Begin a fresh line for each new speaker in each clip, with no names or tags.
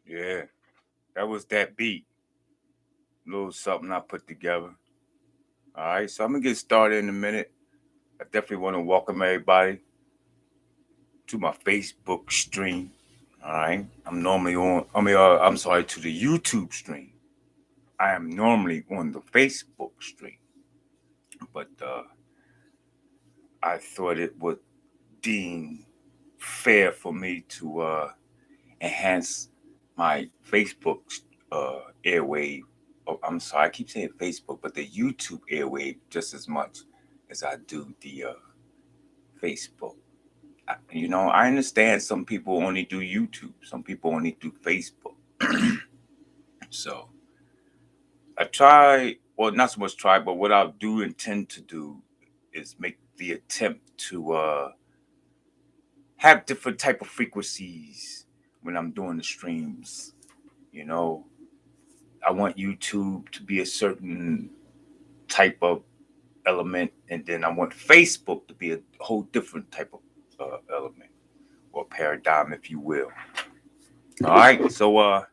Yeah, that was that beat. A little something I put together. All right, so I'm gonna get started in a minute. I definitely want to welcome everybody to my Facebook stream. All right, I'm normally on. I'm sorry, to the YouTube stream. I am normally on the Facebook stream, but I thought it would deem fair for me to enhance my Facebook airwave. Oh, I'm sorry, I keep saying Facebook, but the YouTube airwave just as much as I do the Facebook. I understand some people only do YouTube, some people only do Facebook. So I try, well, not so much try, but what I do intend to do is make the attempt to have different type of frequencies when I'm doing the streams. You know, I want YouTube to be a certain type of element, and then I want Facebook to be a whole different type of element or paradigm, if you will. All right, so we're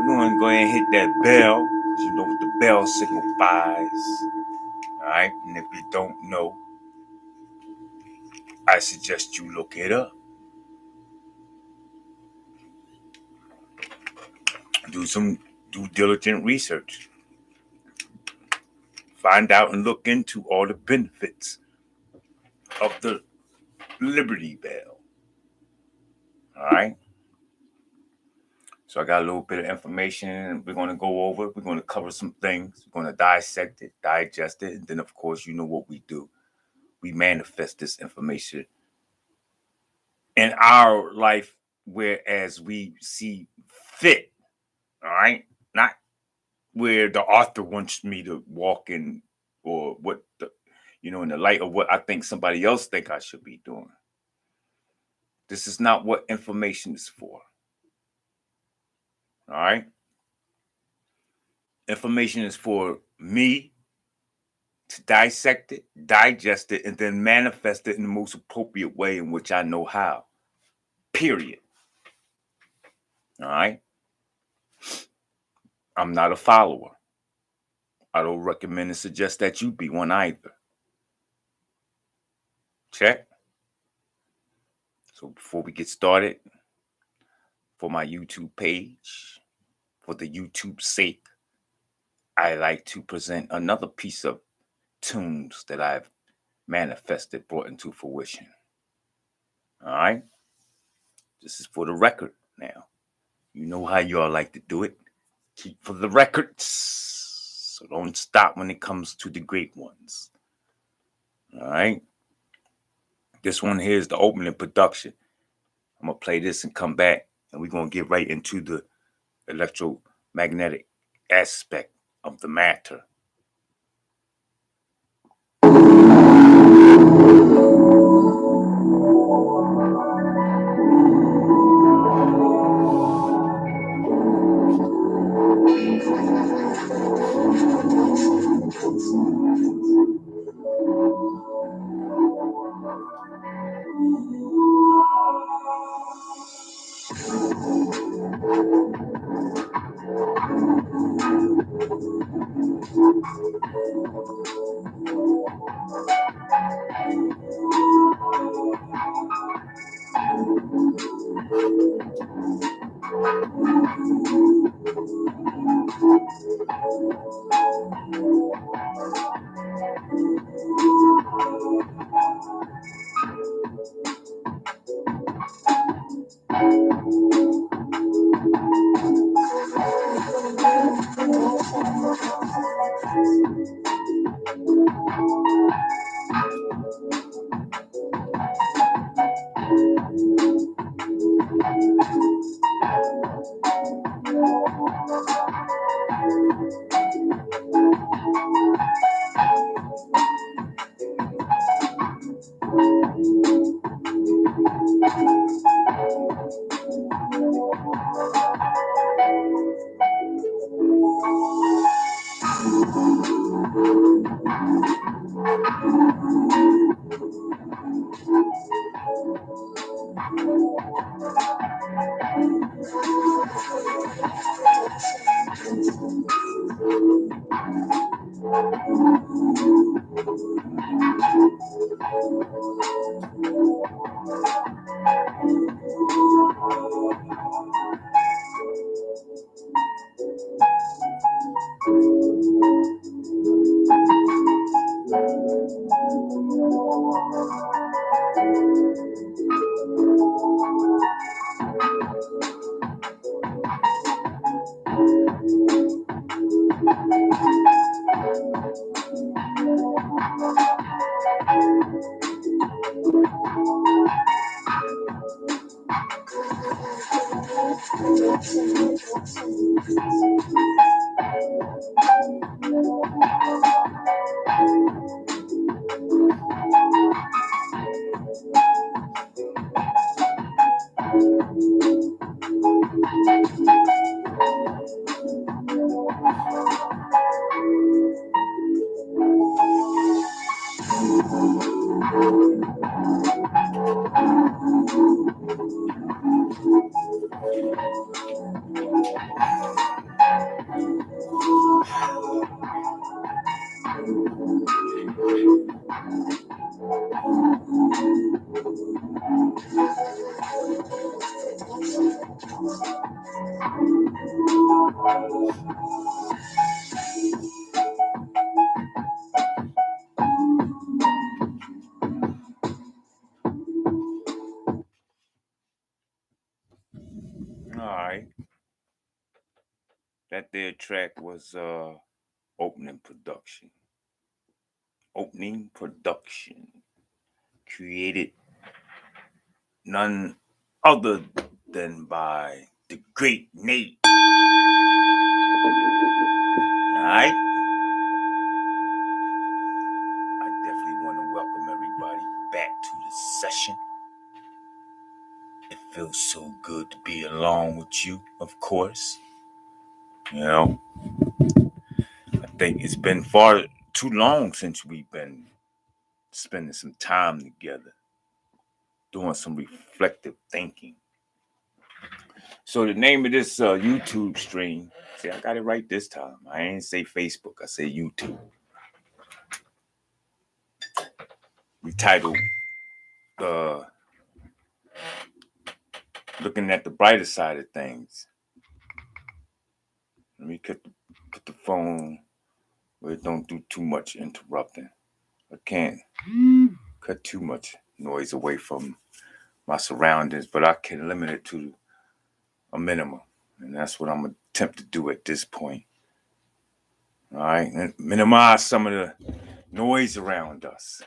gonna go ahead and hit that bell because you know what the bell signifies. All right, and if you don't know, I suggest you look it up. Do some due diligent research. Find out and look into all the benefits of the Liberty Bell. All right. So I got a little bit of information we're going to go over. We're going to cover some things. We're going to dissect it, digest it. And then, of course, you know what we do. We manifest this information in our life whereas we see fit. All right. Not where the author wants me to walk in or what the, in the light of what I think somebody else think I should be doing. This is not what information is for. All right. Information is for me to dissect it, digest it, and then manifest it in the most appropriate way in which I know how. Period. All right. I'm not a follower. I don't recommend and suggest that you be one either. Check. So before we get started, for my YouTube page, for the YouTube sake, I like to present another piece of tunes that I've manifested, brought into fruition. All right. This is for the record now. You know how y'all like to do it. Keep for the records. So don't stop when it comes to the great ones. All right. This one here is the opening production. I'm going to play this and come back, and we're going to get right into the electromagnetic aspect of the matter. All right. That there track was opening production. Opening production. Created none other than by the great Nate. Alright? I definitely want to welcome everybody back to the session. It feels so good to be along with you, of course. You know, I think it's been far too long since we've been spending some time together, doing some reflective thinking. So the name of this YouTube stream, see, I got it right this time. I ain't say Facebook, I say YouTube. We titled looking at the brighter side of things. Let me put the phone where it don't do too much interrupting. I can't cut too much noise away from my surroundings, but I can limit it to a minimum. And that's what I'm gonna attempt to do at this point. All right, and minimize some of the noise around us.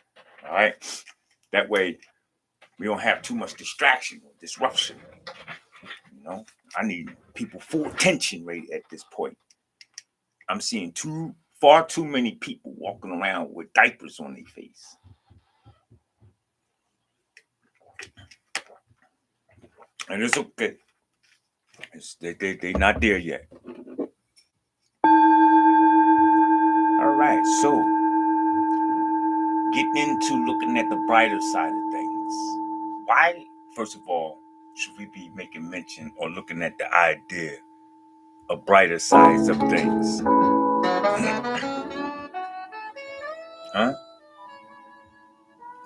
All right, that way we don't have too much distraction or disruption. You know, I need people full attention right at this point. I'm seeing far too many people walking around with diapers on their face. And it's okay. They not there yet. All right, so getting into looking at the brighter side of things. Why, first of all, should we be making mention or looking at the idea of brighter sides of things? Huh?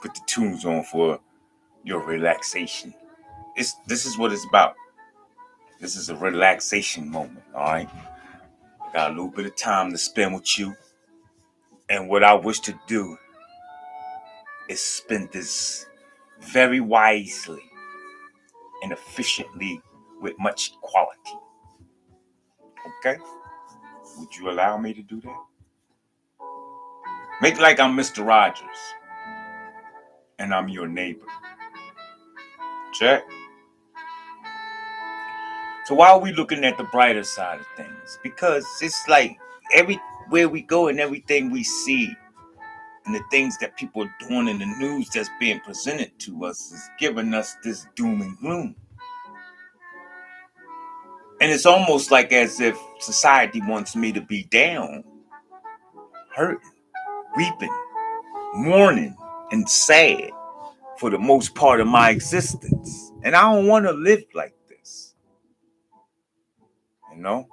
Put the tunes on for your relaxation. This is what it's about. This is a relaxation moment, all right? Got a little bit of time to spend with you. And what I wish to do is spend this very wisely and efficiently with much quality. Okay? Would you allow me to do that? Make like I'm Mr. Rogers and I'm your neighbor. Check. So why are we looking at the brighter side of things? Because it's like everywhere we go and everything we see and the things that people are doing in the news that's being presented to us is giving us this doom and gloom. And it's almost like as if society wants me to be down, hurting, weeping, mourning, and sad for the most part of my existence. And I don't want to live like this. You know?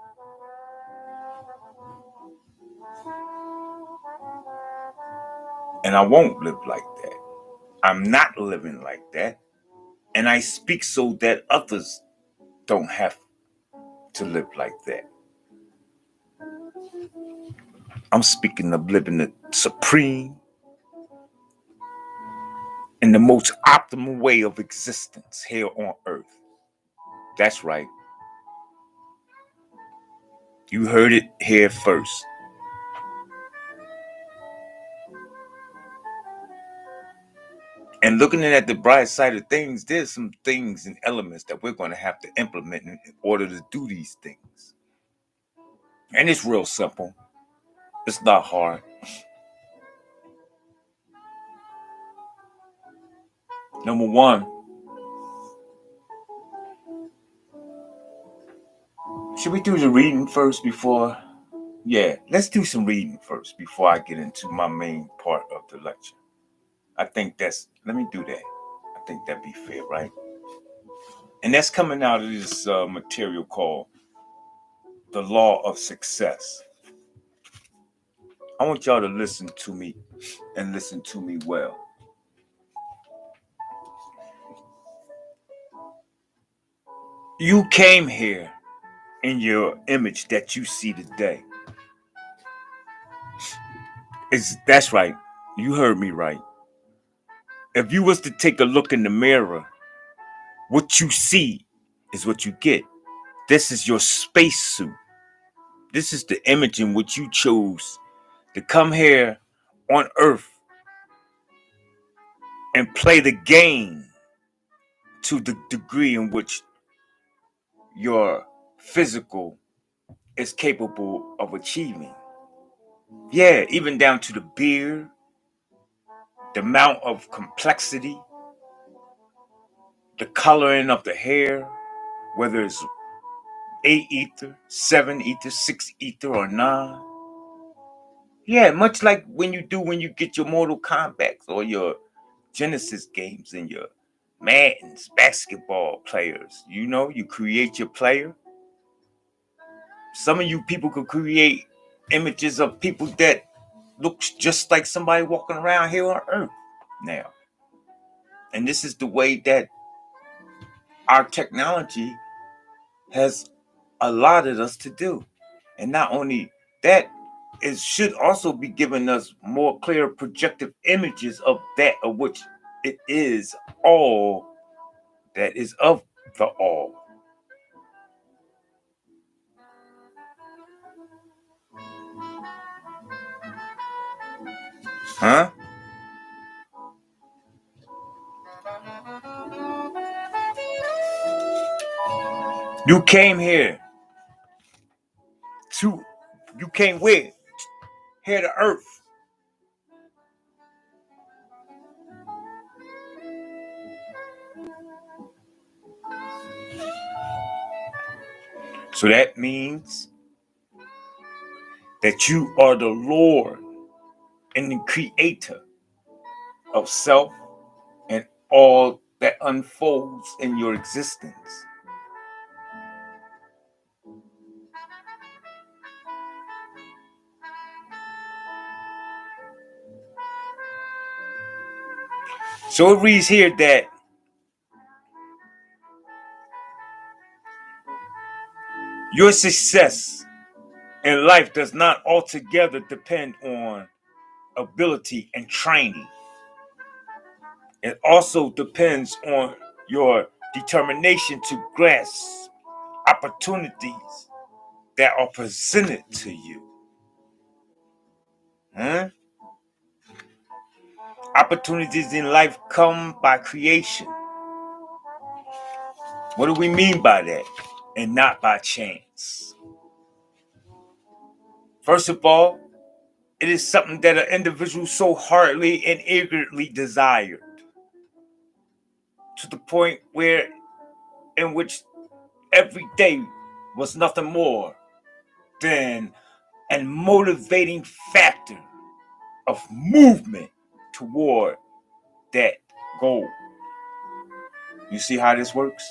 And I won't live like that. I'm not living like that. And I speak so that others don't have to live like that. I'm speaking of living the supreme and the most optimal way of existence here on earth. That's right. You heard it here first. And looking at the bright side of things, there's some things and elements that we're going to have to implement in order to do these things. And it's real simple. It's not hard. Number one, should we do the reading first before? Yeah, let's do some reading first before I get into my main part of the lecture. I think let me do that. I think that'd be fair, right? And that's coming out of this material called The Law of Success. I want y'all to listen to me and listen to me well. You came here in your image that you see today. That's right. You heard me right. If you was to take a look in the mirror, what you see is what you get. This is your spacesuit. This is the image in which you chose to come here on Earth and play the game to the degree in which your physical is capable of achieving. Yeah, even down to the beard, the amount of complexity, the coloring of the hair, whether it's 8 ether, 7 ether, 6 ether, or 9. Yeah, much like when you get your Mortal Kombat or your Genesis games and your Madden's basketball players. You know, you create your player. Some of you people could create images of people that looks just like somebody walking around here on Earth now. And this is the way that our technology has allotted us to do. And not only that, it should also be giving us more clear projective images of that of which it is all that is of the all. Huh? You came here to, you came where? Here to Earth. So that means that you are the Lord and the creator of self and all that unfolds in your existence. So it reads here that your success in life does not altogether depend on ability and training. It also depends on your determination to grasp opportunities that are presented to you. Huh? Opportunities in life come by creation. What do we mean by that? And not by chance. First of all, It is something that an individual so heartily and eagerly desired, to the point where in which every day was nothing more than a motivating factor of movement toward that goal. You see how this works?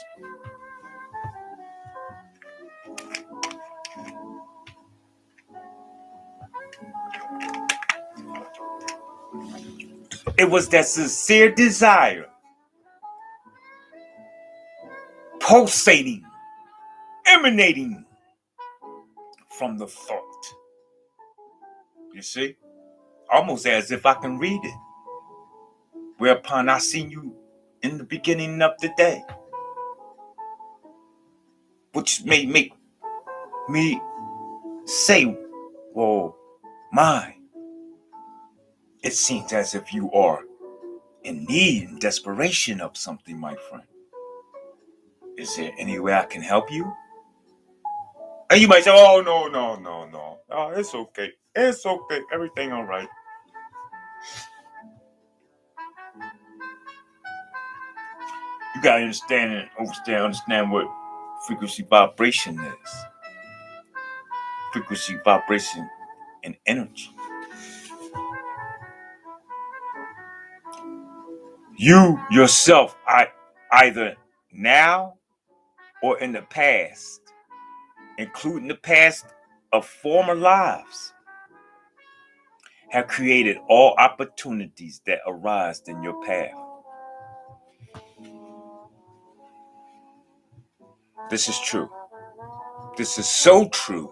It was that sincere desire, pulsating, emanating from the thought. You see? Almost as if I can read it. Whereupon I seen you in the beginning of the day, which may make me say, well, my, it seems as if you are in need and desperation of something, my friend. Is there any way I can help you? And you might say, oh, no. Oh, it's okay. It's okay. Everything all right. You gotta understand what frequency vibration is. Frequency vibration and energy. You yourself, either now or in the past, including the past of former lives, have created all opportunities that arise in your path. This is true. This is so true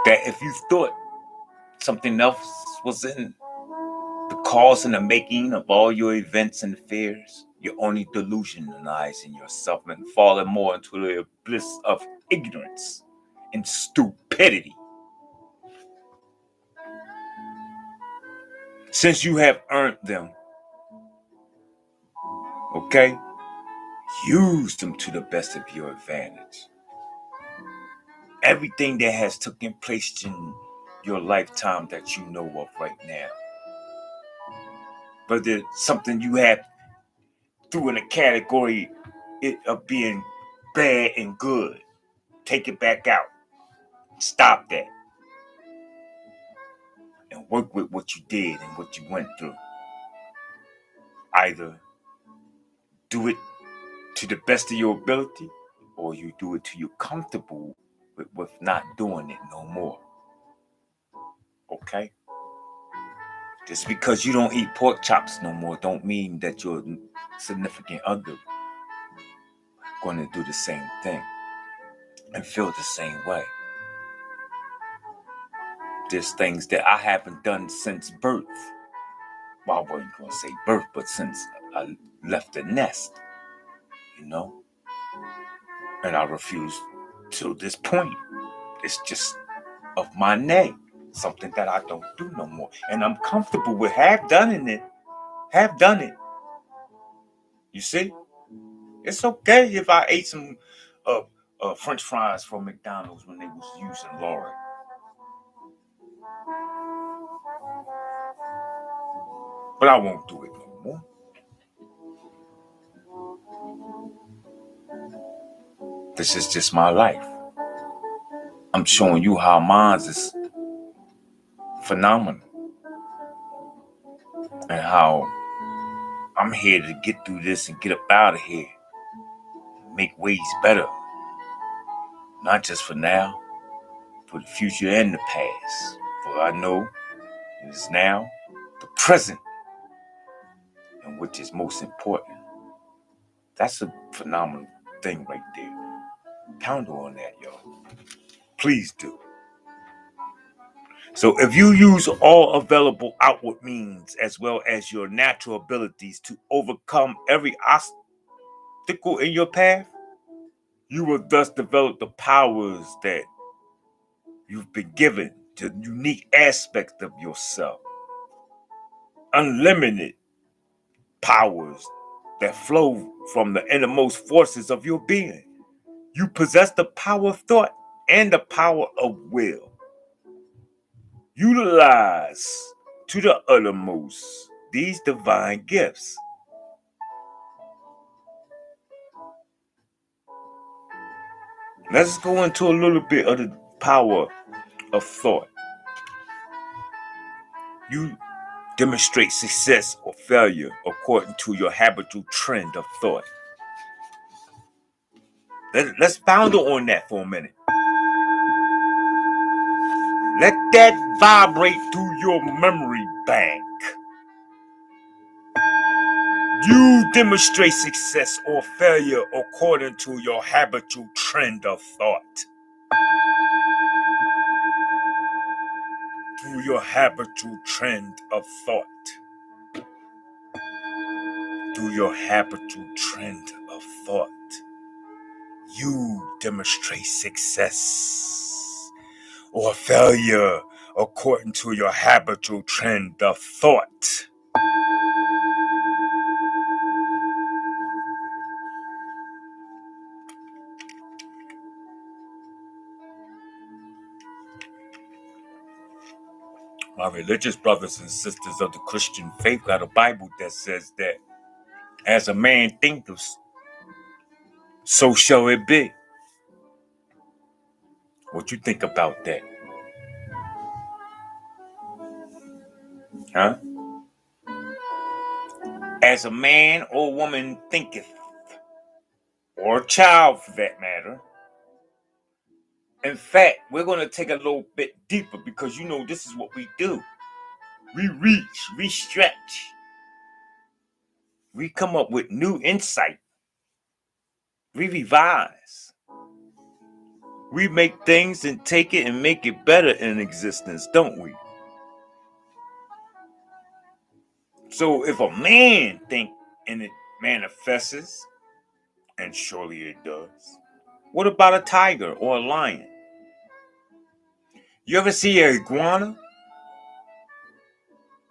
that if you thought something else was in the cause and the making of all your events and fears, you're only delusionalizing yourself and falling more into the bliss of ignorance and stupidity. Since you have earned them, okay, use them to the best of your advantage. Everything that has taken place in your lifetime that you know of right now, but there's something you have threw in a category of being bad and good, take it back out. Stop that. And work with what you did and what you went through. Either do it to the best of your ability, or you do it till you're comfortable with not doing it no more. Okay? Just because you don't eat pork chops no more don't mean that your significant other going to do the same thing and feel the same way. There's things that I haven't done since birth. Well, I wasn't going to say birth, but since I left the nest, you know? And I refuse till this point. It's just of my name. Something that I don't do no more. And I'm comfortable with have done it. You see? It's okay if I ate some French fries from McDonald's when they was using Laura. But I won't do it no more. This is just my life. I'm showing you how mine is phenomenal. And how I'm here to get through this and get up out of here. Make ways better. Not just for now, for the future and the past. For I know it is now the present, and which is most important. That's a phenomenal thing right there. Pound on that, y'all. Please do. So if you use all available outward means as well as your natural abilities to overcome every obstacle in your path, you will thus develop the powers that you've been given, the unique aspect of yourself. Unlimited powers that flow from the innermost forces of your being. You possess the power of thought and the power of will. Utilize to the uttermost these divine gifts. Let's go into a little bit of the power of thought. You demonstrate success or failure according to your habitual trend of thought. Let's ponder on that for a minute. Let that vibrate through your memory bank. You demonstrate success or failure according to your habitual trend of thought. Through your habitual trend of thought. Through your habitual trend of thought. You demonstrate success or failure according to your habitual trend of thought. My religious brothers and sisters of the Christian faith got a Bible that says that as a man thinketh, so shall it be. What you think about that? Huh? As a man or woman thinketh, or a child for that matter. In fact, we're going to take a little bit deeper because this is what we do. We reach, we stretch. We come up with new insight. We revise. We make things and take it and make it better in existence, don't we? So if a man think and it manifests, and surely it does, what about a tiger or a lion? You ever see an iguana?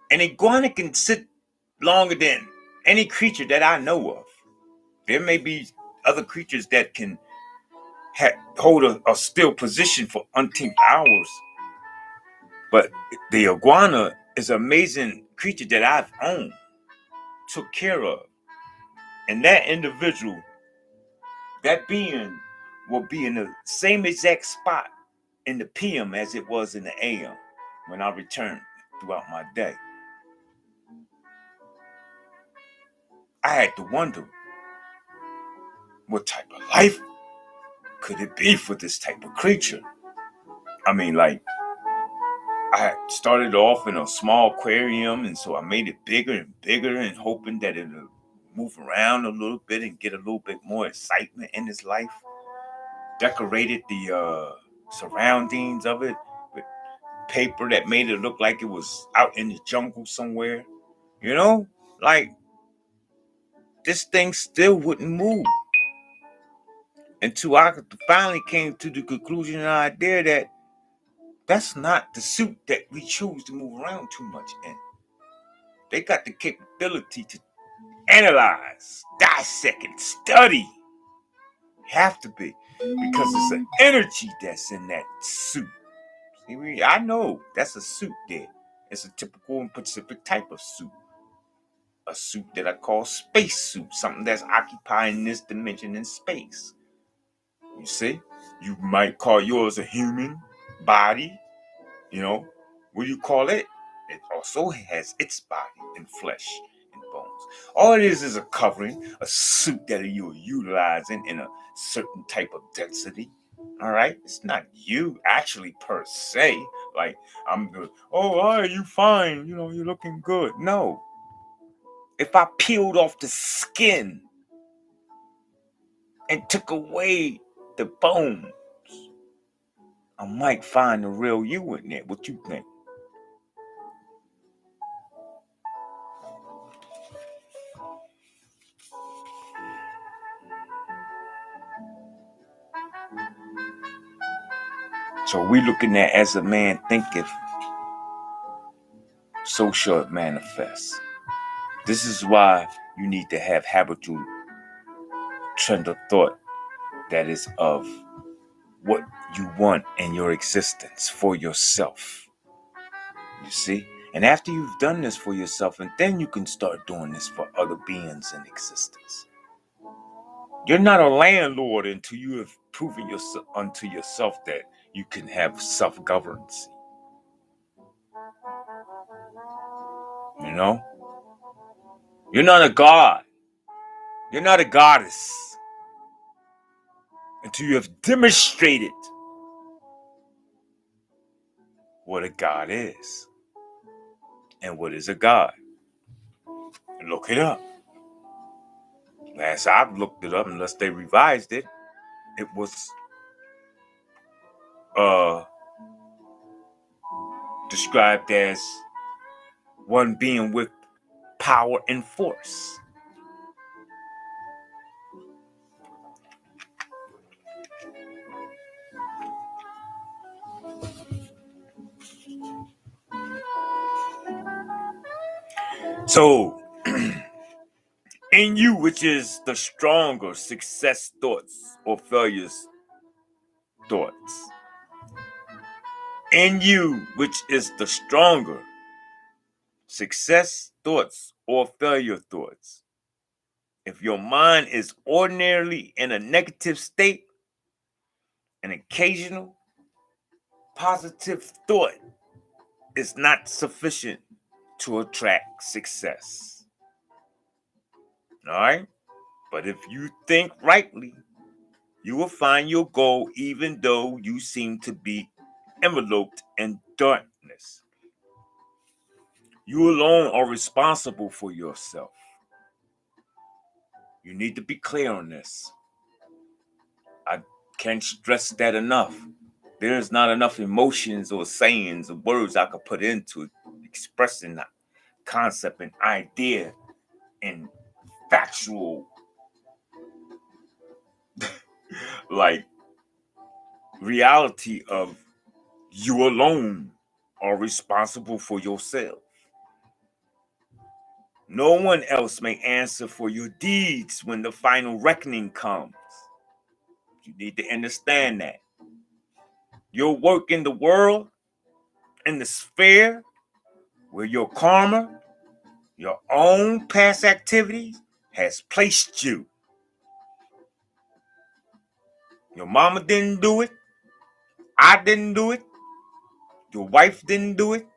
An iguana can sit longer than any creature that I know of. There may be other creatures that can hold a still position for umpteen hours, but the iguana is an amazing creature that I've owned, took care of. And that individual, that being, will be in the same exact spot in the PM as it was in the AM when I return throughout my day. I had to wonder, what type of life could it be for this type of creature? I mean, like, I started off in a small aquarium, and so I made it bigger and bigger, and hoping that it would move around a little bit and get a little bit more excitement in its life. Decorated the surroundings of it with paper that made it look like it was out in the jungle somewhere. Like, this thing still wouldn't move until I finally came to the conclusion and idea that that's not the suit that we choose to move around too much in. They got the capability to analyze, dissect, and study. Have to be, because it's an energy that's in that suit. See, I know that's a suit there. It's a typical and specific type of suit. A suit that I call space suit, something that's occupying this dimension in space. You see? You might call yours a human body. What do you call it? It also has its body and flesh and bones. All it is a covering, a suit that you're utilizing in a certain type of density. All right? It's not you actually per se. Like, I'm good. Oh, are you fine? You're looking good. No. If I peeled off the skin and took away the bone, I might find the real you in there. What you think? So we looking at as a man thinketh, so shall it manifest. This is why you need to have habitual trend of thought that is of what you want in your existence for yourself. You see? And after you've done this for yourself, and then you can start doing this for other beings in existence. You're not a landlord until you have proven yourself unto yourself that you can have self-governance. You know? You're not a god. You're not a goddess until you have demonstrated what a god is. And what is a god? Look it up. Last I've looked it up, unless they revised it, it was described as one being with power and force. So, in you, which is the stronger success thoughts or failures thoughts. In you, which is the stronger success thoughts or failure thoughts. If your mind is ordinarily in a negative state, an occasional positive thought is not sufficient to attract success. All right? But if you think rightly, you will find your goal even though you seem to be enveloped in darkness. You alone are responsible for yourself. You need to be clear on this. I can't stress that enough. There's not enough emotions or sayings or words I could put into expressing that concept and idea and factual like reality of you alone are responsible for yourself. No one else may answer for your deeds when the final reckoning comes. You need to understand that. Your work in the world, in the sphere where your karma, your own past activities has placed you. Your mama didn't do it. I didn't do it. Your wife didn't do it.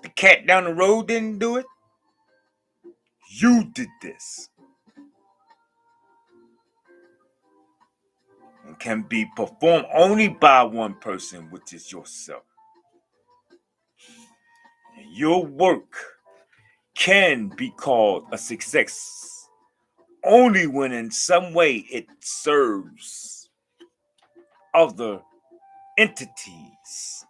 The cat down the road didn't do it. You did this. And can be performed only by one person, which is yourself. And your work can be called a success only when in some way it serves other entities.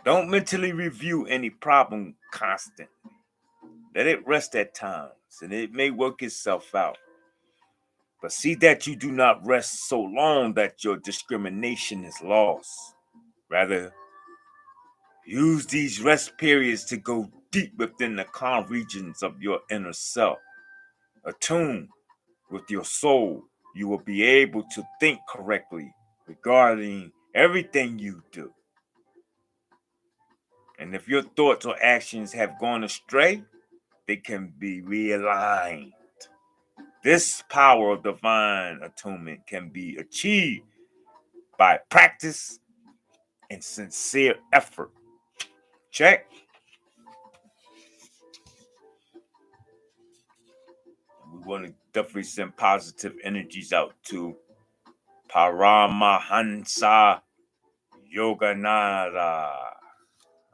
Don't mentally review any problem constantly. Let it rest at times, and it may work itself out. But see that you do not rest so long that your discrimination is lost. Rather, use these rest periods to go deep within the calm regions of your inner self. Attune with your soul, you will be able to think correctly regarding everything you do. And if your thoughts or actions have gone astray, they can be realigned. This power of divine attunement can be achieved by practice and sincere effort. Check. We want to definitely send positive energies out to Paramahansa Yogananda.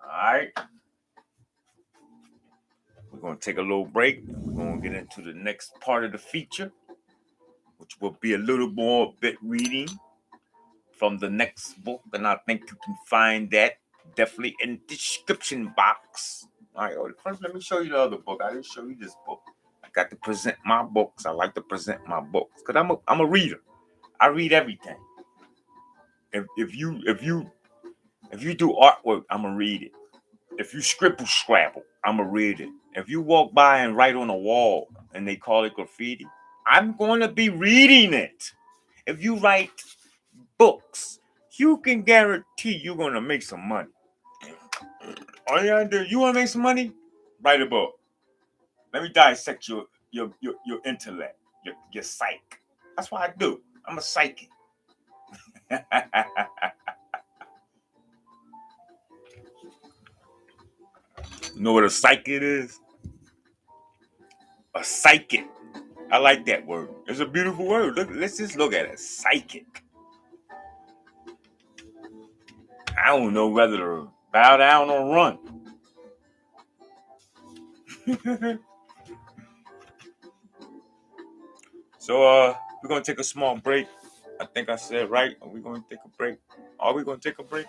All right. We're going to take a little break. We're going to get into the next part of the feature, which will be a little more bit reading from the next book. And I think you can find that definitely in the description box. All right. First, let me show you the other book. I didn't show you this book. I got to present my books. I like to present my books because I'm a reader. I read everything. If you do artwork, I'm gonna read it. If you scrabble, I'm gonna read it. If you walk by and write on a wall and they call it graffiti, I'm going to be reading it. if you write books, you can guarantee you're gonna make some money. All you gotta do, you wanna make some money? Write a book. Let me dissect your intellect, your psyche. That's what I do. I'm a psychic. You know what a psychic is? A psychic. I like that word. It's a beautiful word. Let's just look at it. Psychic. I don't know whether to bow down or run. So we're gonna take a small break. I think I said right. Are we gonna take a break? Are we gonna take a break?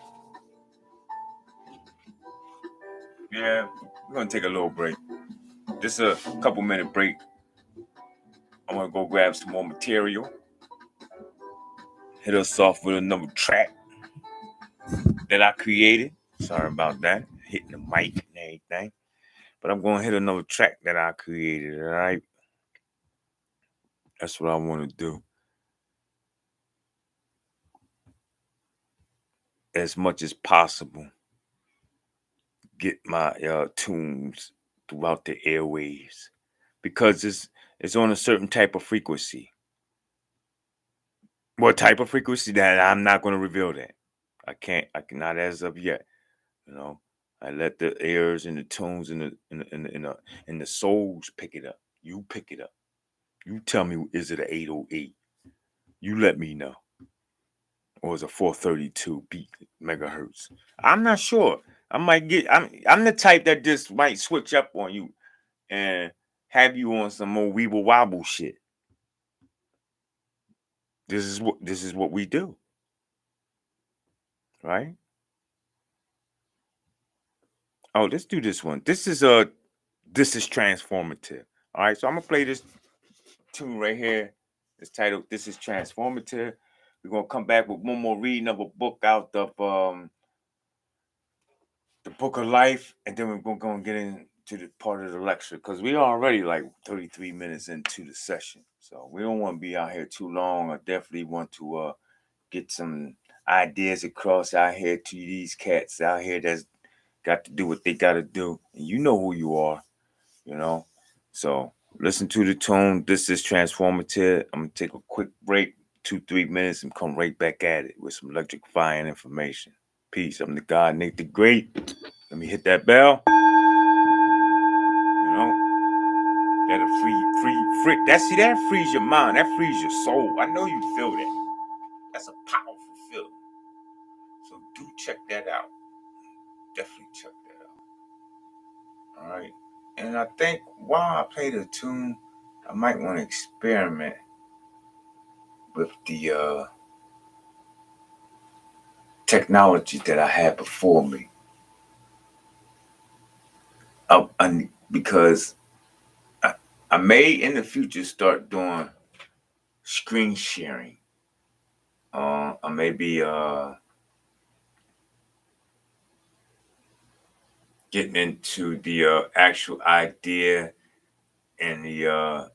Yeah, we're gonna take a little break. Just a couple minute break. I'm gonna go grab some more material. Hit us off with another track that I created. Sorry about that. Hitting the mic and everything. But I'm gonna hit another track that I created, alright? That's what I wanna do. As much as possible. Get my tunes throughout the airwaves. Because it's on a certain type of frequency. What type of frequency that I'm not gonna reveal that. I cannot as of yet. You know. I let the airs and the tones and the souls pick it up. You pick it up. You tell me, is it an 808? You let me know. Or is it 432 beat megahertz? I'm not sure. I'm the type that just might switch up on you and have you on some more weeble wobble shit. This is what we do. Right? Oh, let's do this one. This is transformative. All right, so I'm gonna play this tune right here. It's titled "This is Transformative." We're gonna come back with one more reading of a book out of the Book of Life, and then we're gonna get into the part of the lecture because we're already like 33 minutes into the session, so we don't want to be out here too long. I definitely want to get some ideas across out here to these cats out here that's got to do what they got to do, and you know who you are, you know. So listen to the tune. This is transformative. I'm gonna take a quick break, 2-3 minutes, and come right back at it with some electrifying information. Peace. I'm the God, Nate the Great. Let me hit that bell. You know, that'll free. That frees your mind. That frees your soul. I know you feel that. That's a powerful feeling. So do check that out. Definitely check that out. All right. And I think while I play the tune, I might want to experiment with the technology that I had before me. Because I may in the future start doing screen sharing. I may be getting into the actual idea and the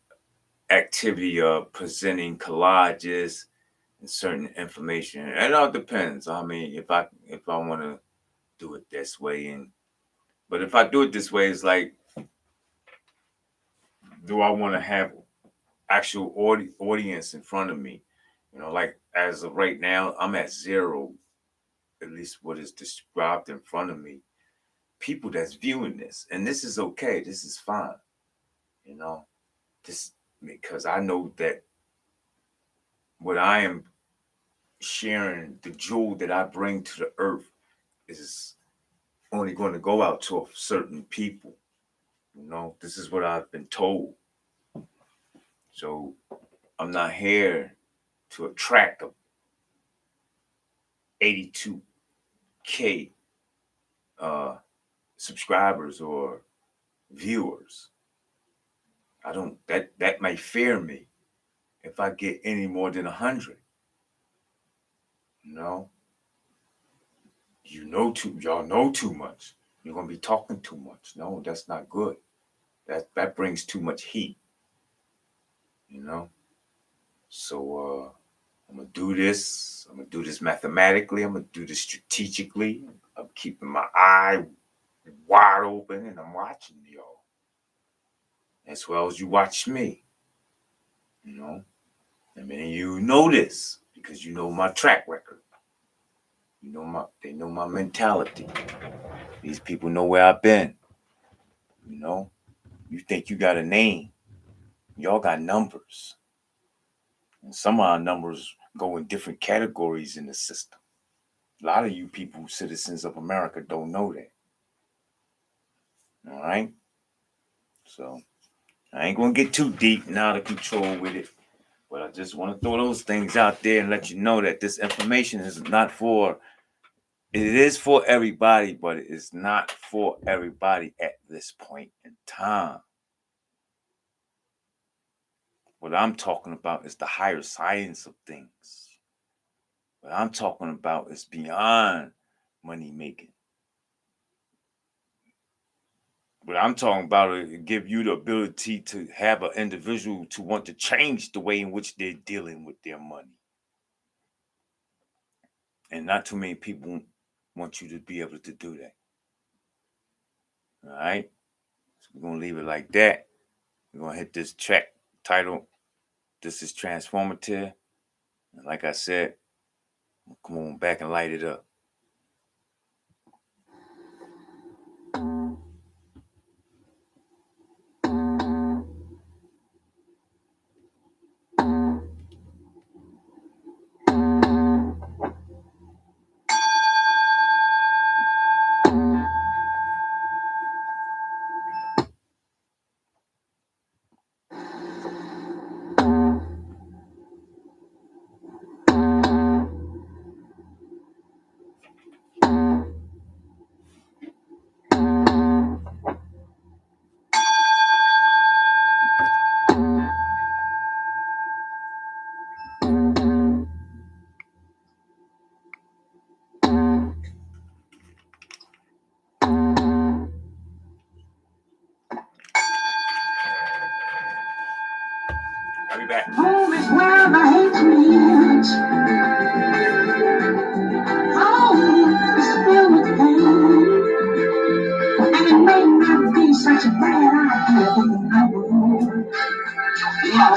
activity of presenting collages and certain information. It all depends. I mean, if I want to do it this way, but if I do it this way, it's like, do I want to have actual audience in front of me? You know, like as of right now, I'm at zero. At least what is described in front of me. People that's viewing this, and this is okay. This is fine. You know, this because I know that what I am sharing, the jewel that I bring to the earth, is only going to go out to certain people. You know, this is what I've been told. So I'm not here to attract 82K subscribers or viewers. I don't that may fear me if I get any more than 100. You know, y'all know too much. You're gonna be talking too much. No, that's not good. That brings too much heat. You know, so I'm gonna do this. I'm gonna do this mathematically. I'm gonna do this strategically. I'm keeping my eye wide open and I'm watching y'all as well as you watch me. You know, I mean, you know this because you know my track record. They know my mentality. These people know where I've been. You know, you think you got a name, y'all got numbers, and some of our numbers go in different categories in the system. A lot of you people, citizens of America, don't know that. All right, so I ain't gonna get too deep and out of control with it, but I just want to throw those things out there and let you know that this information is not for. It is for everybody, but it is not for everybody at this point in time. What I'm talking about is the higher science of things. What I'm talking about is beyond money making. What I'm talking about is give you the ability to have an individual to want to change the way in which they're dealing with their money. And not too many people want you to be able to do that. All right. So we're going to leave it like that. We're going to hit this track title. This is Transformative. And like I said, come on back and light it up. I'll be back. Home is where the hatred is. Home is filled with pain. And it may not be such a bad idea, but you know, yeah,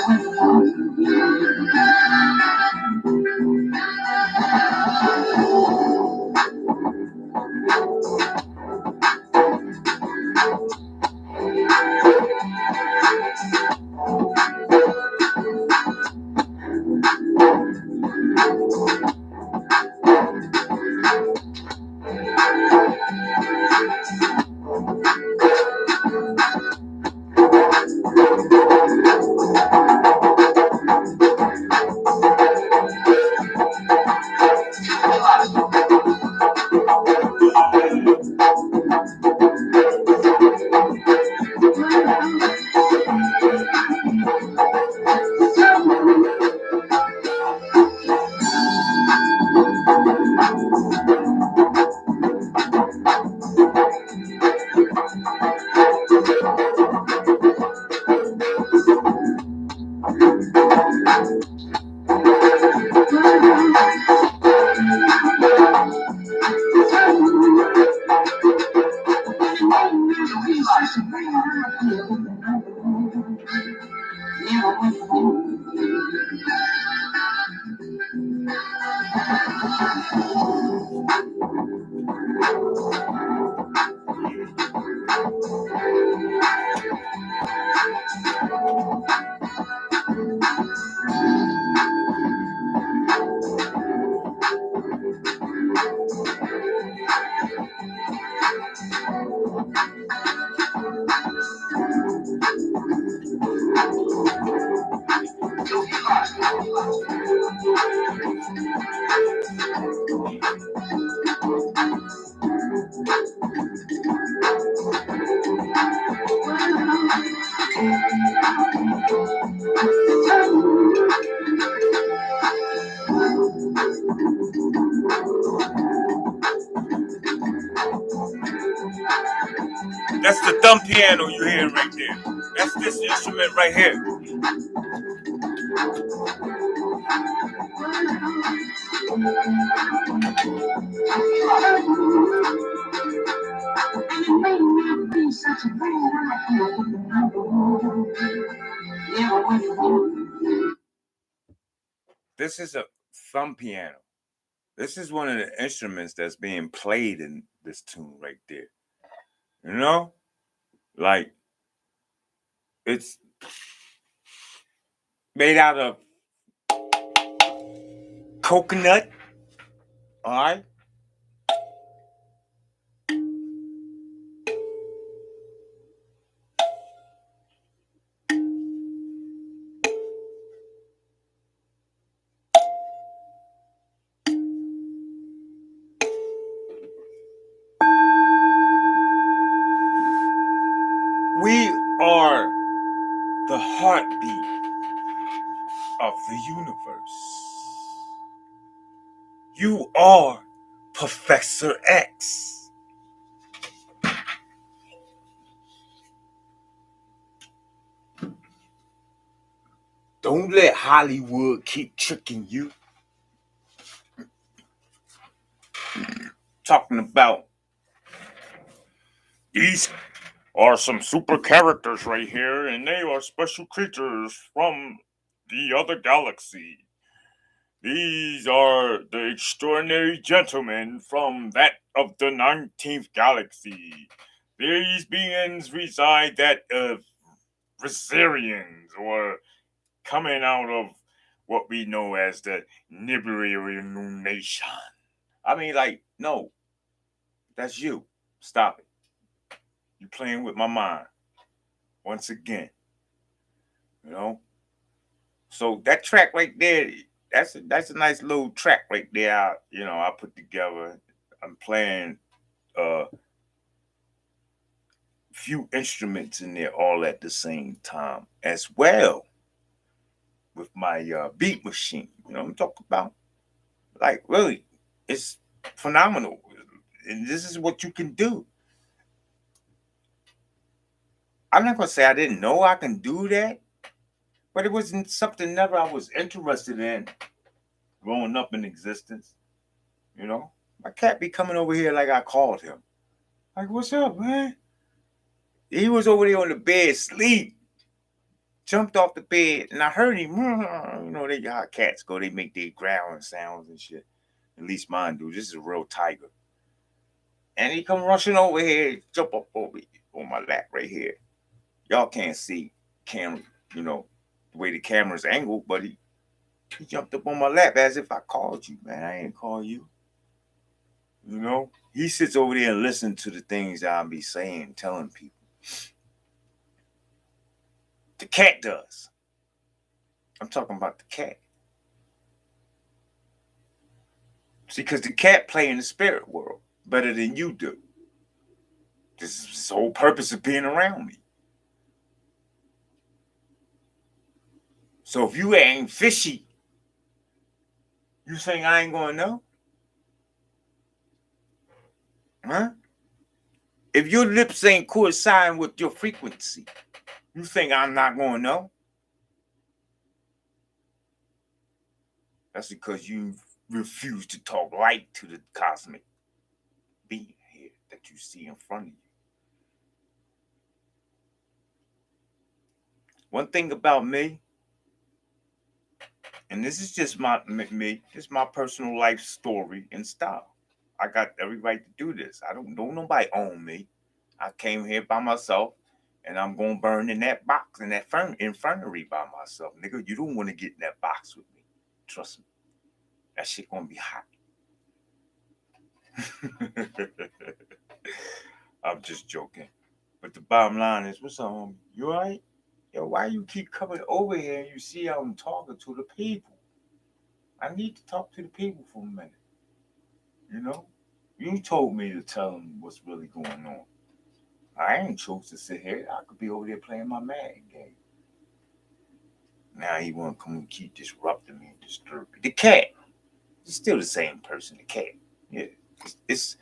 that's the thumb piano you hear right there. That's this instrument right here. This is a thumb piano. This is one of the instruments that's being played in this tune right there. You know? Like, it's made out of coconut. All right? We are the heartbeat of the universe. You are Professor X. Don't let Hollywood keep tricking you. Talking about these are some super characters right here, and they are special creatures from the other galaxy. These are the extraordinary gentlemen from that of the 19th galaxy. These beings reside at Rosarians, or coming out of what we know as the Nibirian Nation. I mean, like, no, that's you. Stop it. You're playing with my mind once again. You know? So that track right there, that's a nice little track right there. I put together. I'm playing a few instruments in there all at the same time, as well with my beat machine. You know what I'm talking about? Like, really, it's phenomenal. And this is what you can do. I'm not gonna say I didn't know I can do that, but it wasn't something never I was interested in growing up in existence. You know, my cat be coming over here like I called him. Like, what's up, man? He was over there on the bed, sleep. Jumped off the bed, and I heard him. You know, they how cats go. They make their growling sounds and shit. At least mine do. This is a real tiger. And he come rushing over here, jump up over on my lap right here. Y'all can't see camera, you know, the way the camera's angled, but he jumped up on my lap as if I called you, man. I ain't call you. You know? He sits over there and listens to the things I'll be saying, telling people. The cat does. I'm talking about the cat. See, because the cat play in the spirit world better than you do. This is his whole purpose of being around me. So if you ain't fishy, you think I ain't gonna know? Huh? If your lips ain't coinciding with your frequency, you think I'm not gonna know? That's because you refuse to talk light to the cosmic being here that you see in front of you. One thing about me, and this is just me, just my personal life story and style. I got every right to do this. I don't know nobody own me. I came here by myself, and I'm gonna burn in that box in that infirmary by myself, nigga. You don't want to get in that box with me. Trust me, that shit gonna be hot. I'm just joking. But the bottom line is, what's up, homie? You alright? Yo, why you keep coming over here and you see how I'm talking to the people? I need to talk to the people for a minute. You know? You told me to tell them what's really going on. I ain't chose to sit here. I could be over there playing my Madden game. Now he want to come and keep disrupting me and disturbing me. The cat. It's still the same person, the cat. Yeah. Its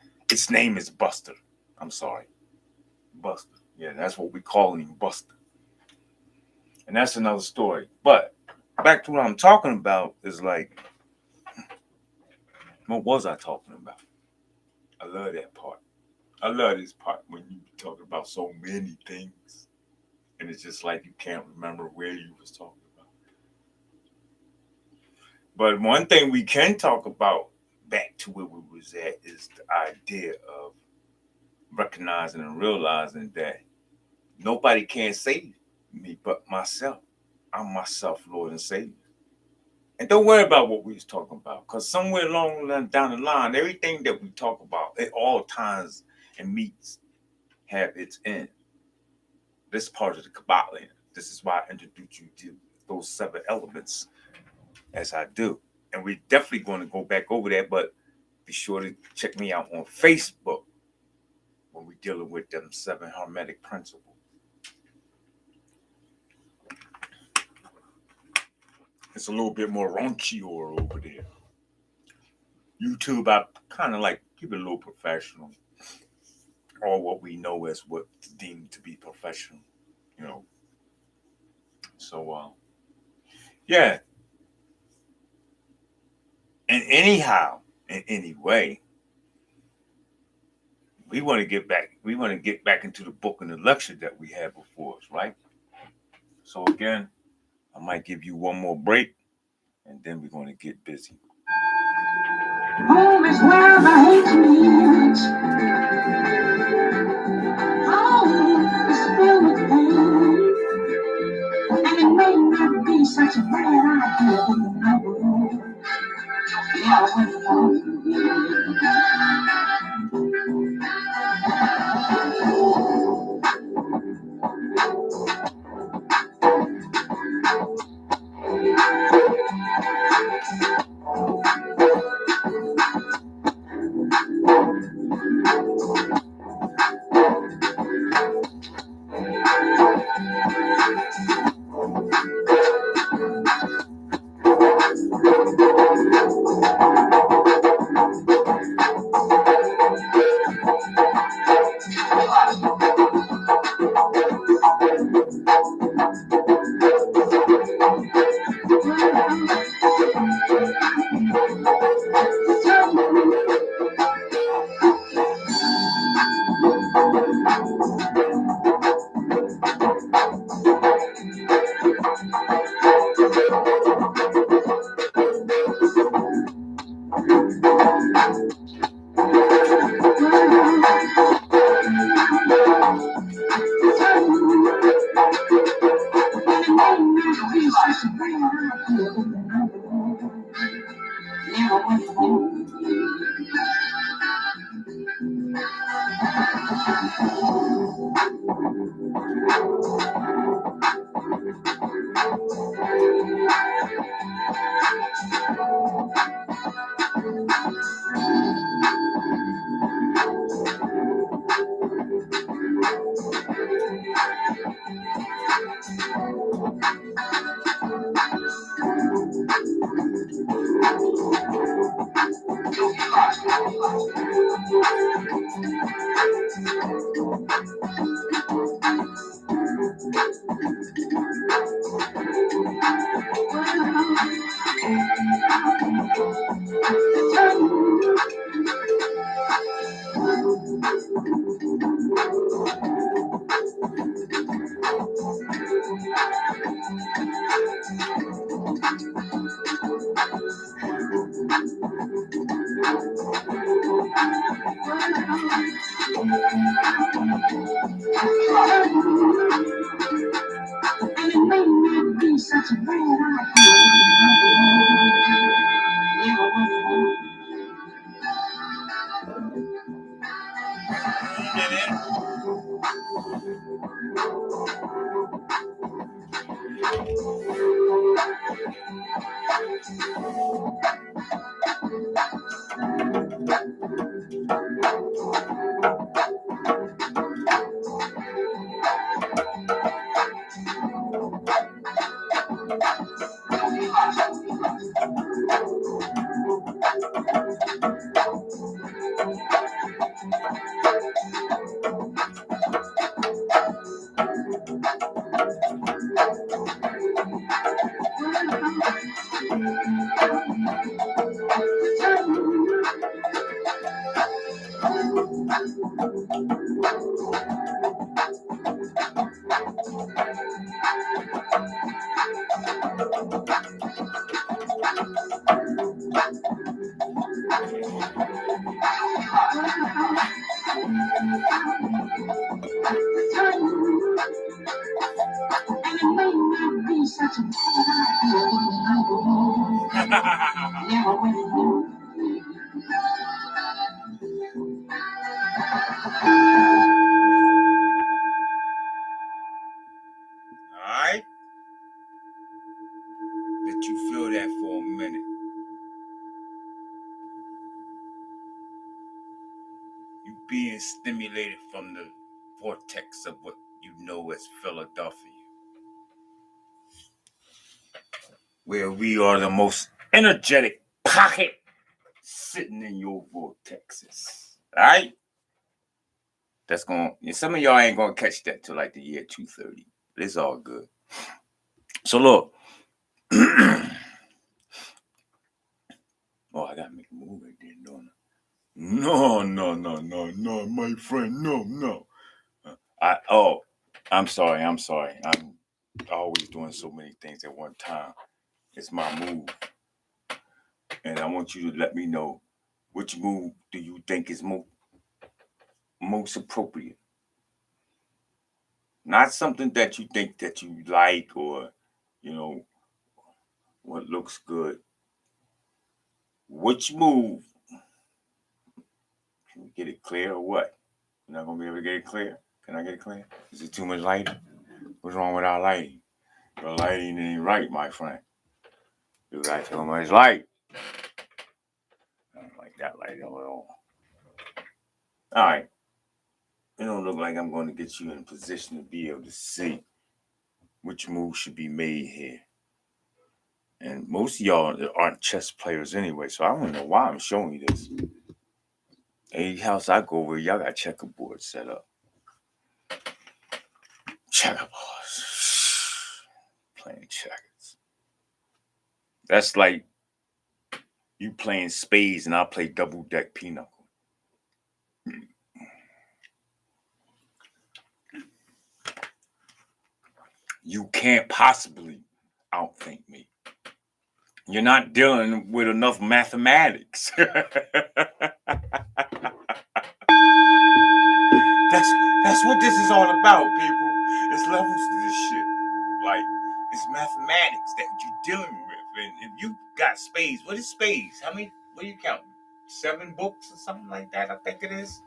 name is Buster. I'm sorry. Buster. Yeah, that's what we call him, Buster. And that's another story. But back to what I'm talking about is like, what was I talking about? I love that part. I love this part when you talk about so many things, and it's just like you can't remember where you was talking about. But one thing we can talk about back to where we was at is the idea of recognizing and realizing that nobody can save me but myself. I'm myself, Lord and Savior. And don't worry about what we was talking about, because somewhere down the line, everything that we talk about at all times and meets have its end. This is part of the Kabbalah. This is why I introduced you to those 7 elements as I do. And we're definitely going to go back over that, but be sure to check me out on Facebook when we're dealing with them 7 hermetic principles. It's a little bit more raunchy over there. YouTube, I kind of like keep it a little professional, or what we know as what's deemed to be professional, you know. So, yeah. And anyhow, in any way, we want to get back. We want to get back into the book and the lecture that we had before us, right? So again, I might give you one more break, and then we're going to get busy. Home is where the hate meets. Home is filled with pain, and it may not be such a bad idea when you know. Yeah, when you such a bad Alright? Let you feel that for a minute. You being stimulated from the vortex of what you know as Philadelphia, where we are the most energetic pocket sitting in your vortexes. Alright? That's going some of y'all ain't gonna catch that till like the year 230. But it's all good. So look. Oh, I gotta make a move right there, don't I? No, my friend, no. I'm sorry. I'm always doing so many things at one time. It's my move. And I want you to let me know which move do you think is most appropriate. Not something that you think that you like or, you know, what looks good. Which move? Can we get it clear or what? You're not gonna be able to get it clear? Can I get it clear? Is it too much lighting? What's wrong with our lighting? The lighting ain't right, my friend. You got too much light. I don't like that light at all. All right. It don't look like I'm going to get you in a position to be able to see which move should be made here. And most of y'all aren't chess players anyway, so I don't know why I'm showing you this. Any house I go over, y'all got checkerboard set up. Checkerboards. Playing checkers. That's like you playing spades and I play double deck pinochle. You can't possibly outthink me. You're not dealing with enough mathematics. That's what this is all about, people. It's levels to this shit. Like, it's mathematics that you're dealing with. And if you got spades, what is spades? How many? What are you counting? 7 books or something like that, I think it is.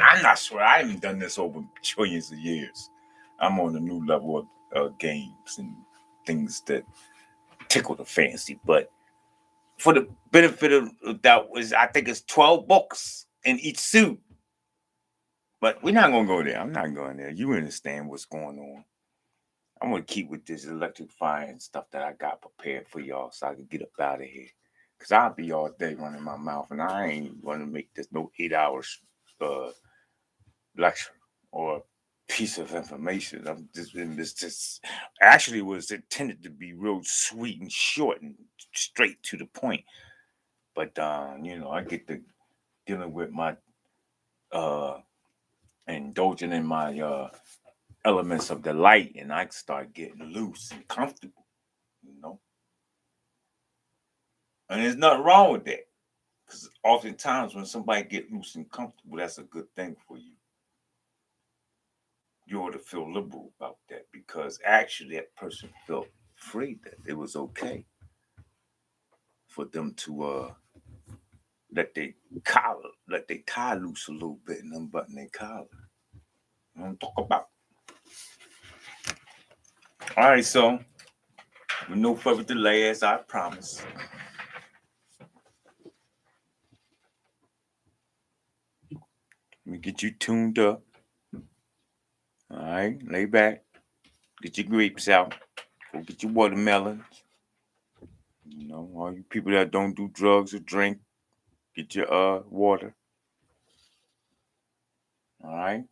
I'm not sure. I haven't done this over trillions of years. I'm on a new level of games and things that tickle the fancy. But for the benefit of that was, I think it's 12 books in each suit. But we're not going to go there. I'm not going there. You understand what's going on. I'm going to keep with this electrifying stuff that I got prepared for y'all so I can get up out of here. Because I'll be all day running my mouth, and I ain't going to make this no 8 hours lecture or piece of information. It's just actually was intended to be real sweet and short and straight to the point. But, I get to dealing with my indulging in my elements of delight, and I start getting loose and comfortable. And there's nothing wrong with that, because oftentimes when somebody get loose and comfortable, that's a good thing for you. You ought to feel liberal about that, because actually that person felt free, that it was okay for them to let their tie loose a little bit and unbutton their collar. I'm talk about. All right, so with no further delay, as I promised, let me get you tuned up. All right, lay back, get your grapes out, go get your watermelons. All you people that don't do drugs or drink, get your water. All right,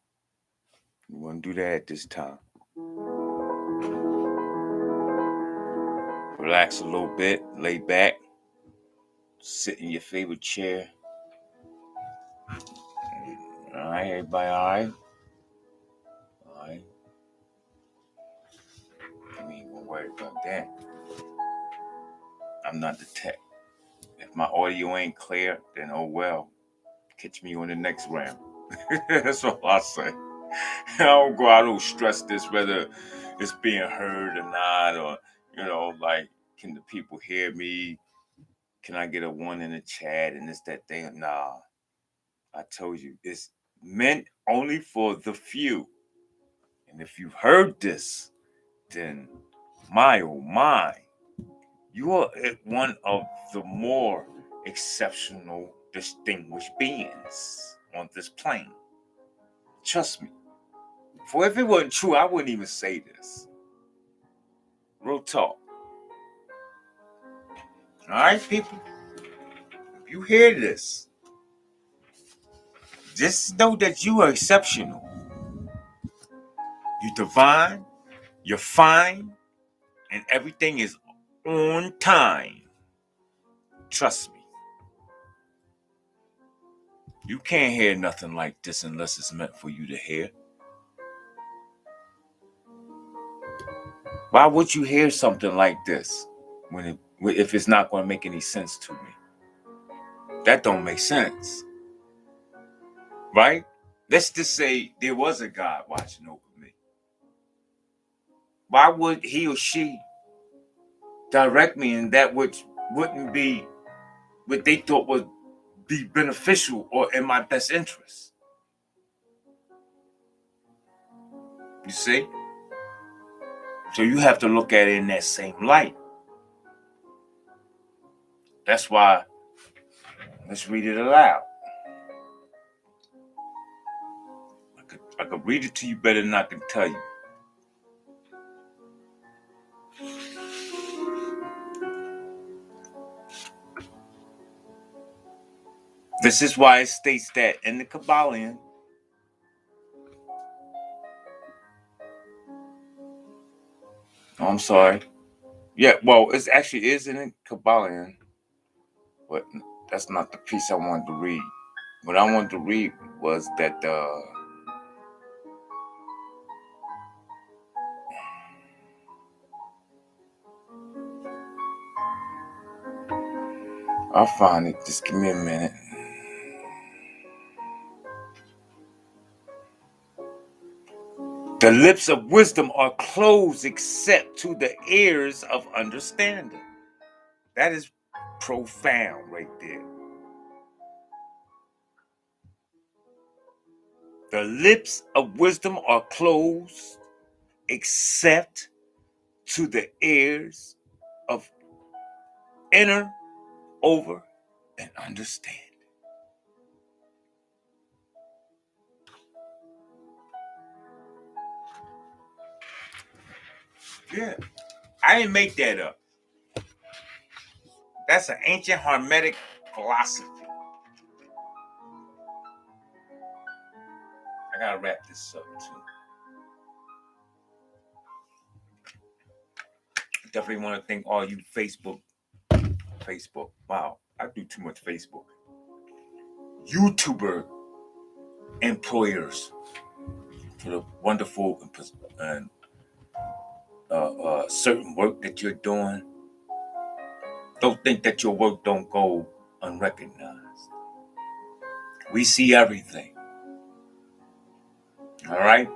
you want to do that at this time. Relax a little bit, lay back, sit in your favorite chair. All right, everybody, all right? All right. I ain't gonna worry about that. I'm not the tech. If my audio ain't clear, then oh well. Catch me on the next round. That's all I say. I don't stress this whether it's being heard or not, or like, can the people hear me? Can I get a one in the chat and this, that thing? Nah. I told you, it's meant only for the few. And if you've heard this, then my oh my, you are one of the more exceptional, distinguished beings on this plane. Trust me. For if it wasn't true, I wouldn't even say this. Real talk. All right, people? If you hear this, just know that you are exceptional. You're divine, you're fine, and everything is on time. Trust me. You can't hear nothing like this unless it's meant for you to hear. Why would you hear something like this if it's not going to make any sense to me? That don't make sense. Right? Let's just say there was a God watching over me. Why would he or she direct me in that which wouldn't be what they thought would be beneficial or in my best interest? You see? So you have to look at it in that same light. That's why, let's read it aloud. I could read it to you better than I can tell you. This is why it states that in the Kabbalion, I'm sorry. Yeah, well, it actually is in the Kabbalion, but that's not the piece I wanted to read. What I wanted to read was that I'll find it. Just give me a minute. The lips of wisdom are closed except to the ears of understanding. That is profound right there. The lips of wisdom are closed except to the ears of inner, over, and understand. Yeah, I didn't make that up. That's an ancient Hermetic philosophy. I gotta wrap this up too. Definitely want to thank all you Facebook. Wow, I do too much Facebook. YouTuber employers for the wonderful and certain work that you're doing. Don't think that your work don't go unrecognized. We see everything. All right?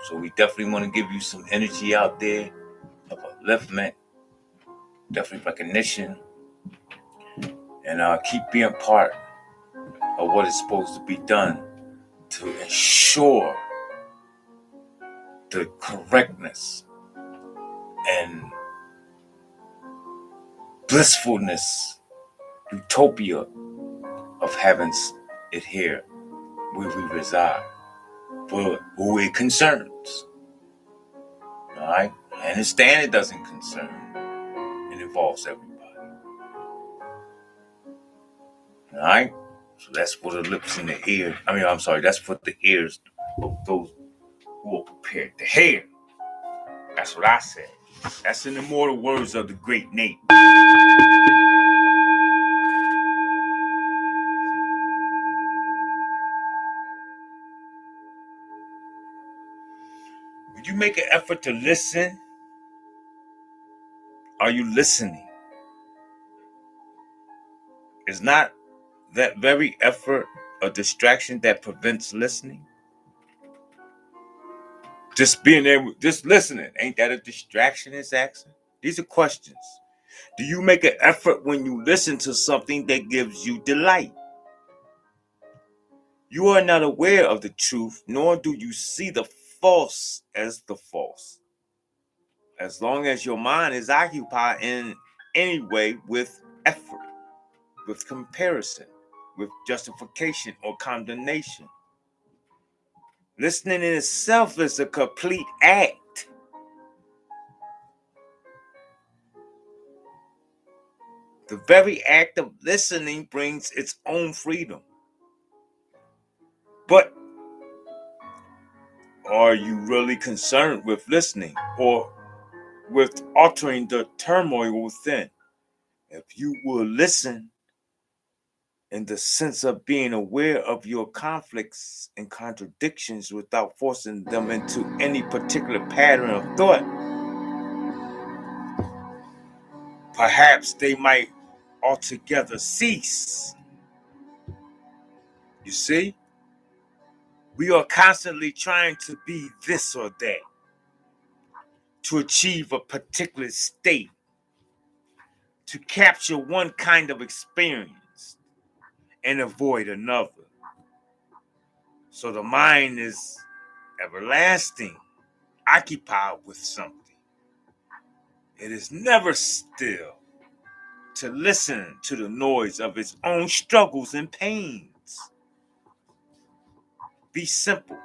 So we definitely want to give you some energy out there of upliftment, definitely recognition, and keep being part of what is supposed to be done to ensure the correctness and blissfulness, utopia of having it here where we reside for who it concerns. All right? I understand it doesn't concern. It involves everybody. All right? So that's for the lips and the ears. That's for the ears of those who are prepared to hear. That's what I said. That's in the immortal words of the great Nate. When you make an effort to listen, are you listening? Is not that very effort a distraction that prevents listening? Just being able, just listening, ain't that a distraction? Is asking. These are questions. Do you make an effort when you listen to something that gives you delight? You are not aware of the truth, nor do you see the false as the false. As long as your mind is occupied in any way with effort, with comparison, with justification or condemnation. Listening in itself is a complete act. The very act of listening brings its own freedom. But are you really concerned with listening or with altering the turmoil within? If you will listen in the sense of being aware of your conflicts and contradictions without forcing them into any particular pattern of thought, perhaps they might altogether cease. You see, we are constantly trying to be this or that, to achieve a particular state, to capture one kind of experience and avoid another. So the mind is everlasting, occupied with something. It is never still to listen to the noise of its own struggles and pains. Be simple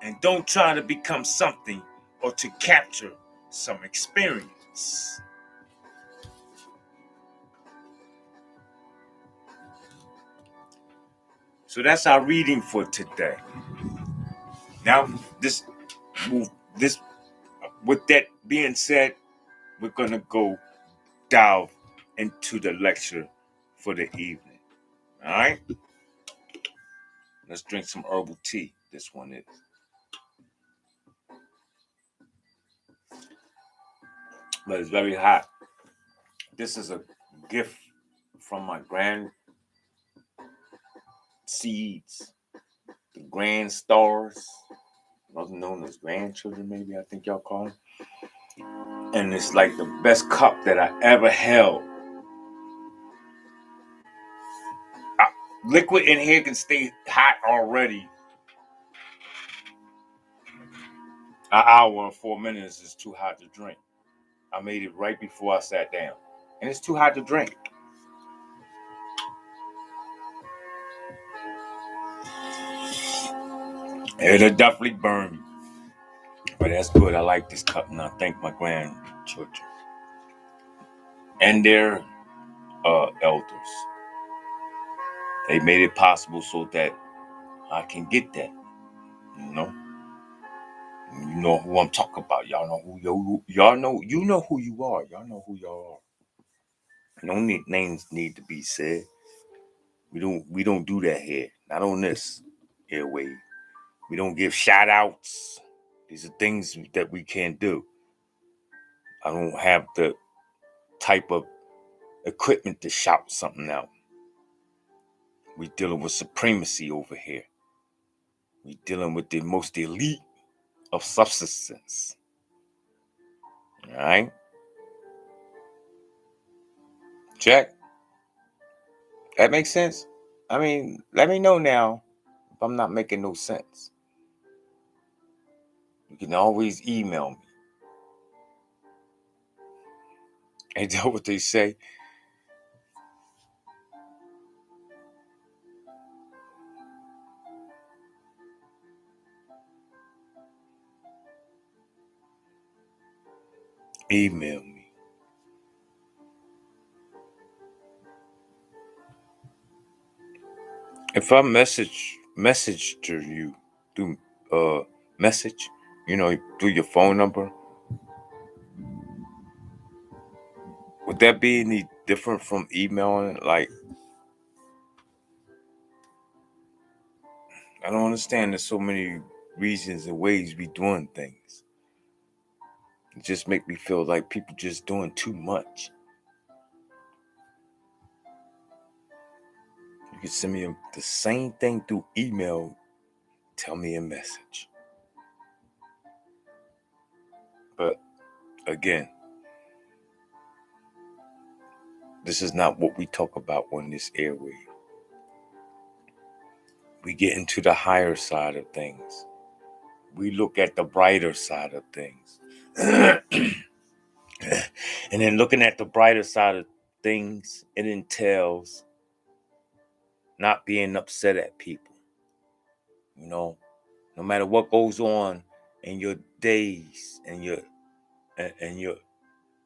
and don't try to become something or to capture some experience. So that's our reading for today. Now, this with that being said, we're gonna go dive into the lecture for the evening. All right, let's drink some herbal tea. This one is, but it's very hot. This is a gift from my grand seeds, the grand stars, also known as grandchildren. Maybe I think y'all call them. And it's like the best cup that I ever held. Liquid in here can stay hot already. An hour and 4 minutes is too hot to drink. I made it right before I sat down. And it's too hot to drink. It'll definitely burn me. But that's good. I like this cup and I thank my grandchildren and their elders. They made it possible so that I can get that. You know? You know who I'm talking about. Y'all know you know who you are. Y'all know who y'all are. No names need to be said. We don't do that here. Not on this airway. We don't give shout outs. These are things that we can't do. I don't have the type of equipment to shout something out. We dealing with supremacy over here. We dealing with the most elite of subsistence. All right? Check. That makes sense? I mean, let me know now if I'm not making no sense. You can always email me. Ain't that what they say? Email me. If I message to you through message, through your phone number, Would that be any different from emailing? Like, I don't understand. There's so many reasons and ways we doing things. It just make me feel like people just doing too much. You can send me the same thing through email. Tell me a message. But again, this is not what we talk about on this airway. We get into the higher side of things. We look at the brighter side of things. And then looking at the brighter side of things, it entails not being upset at people. You know, no matter what goes on in your days and your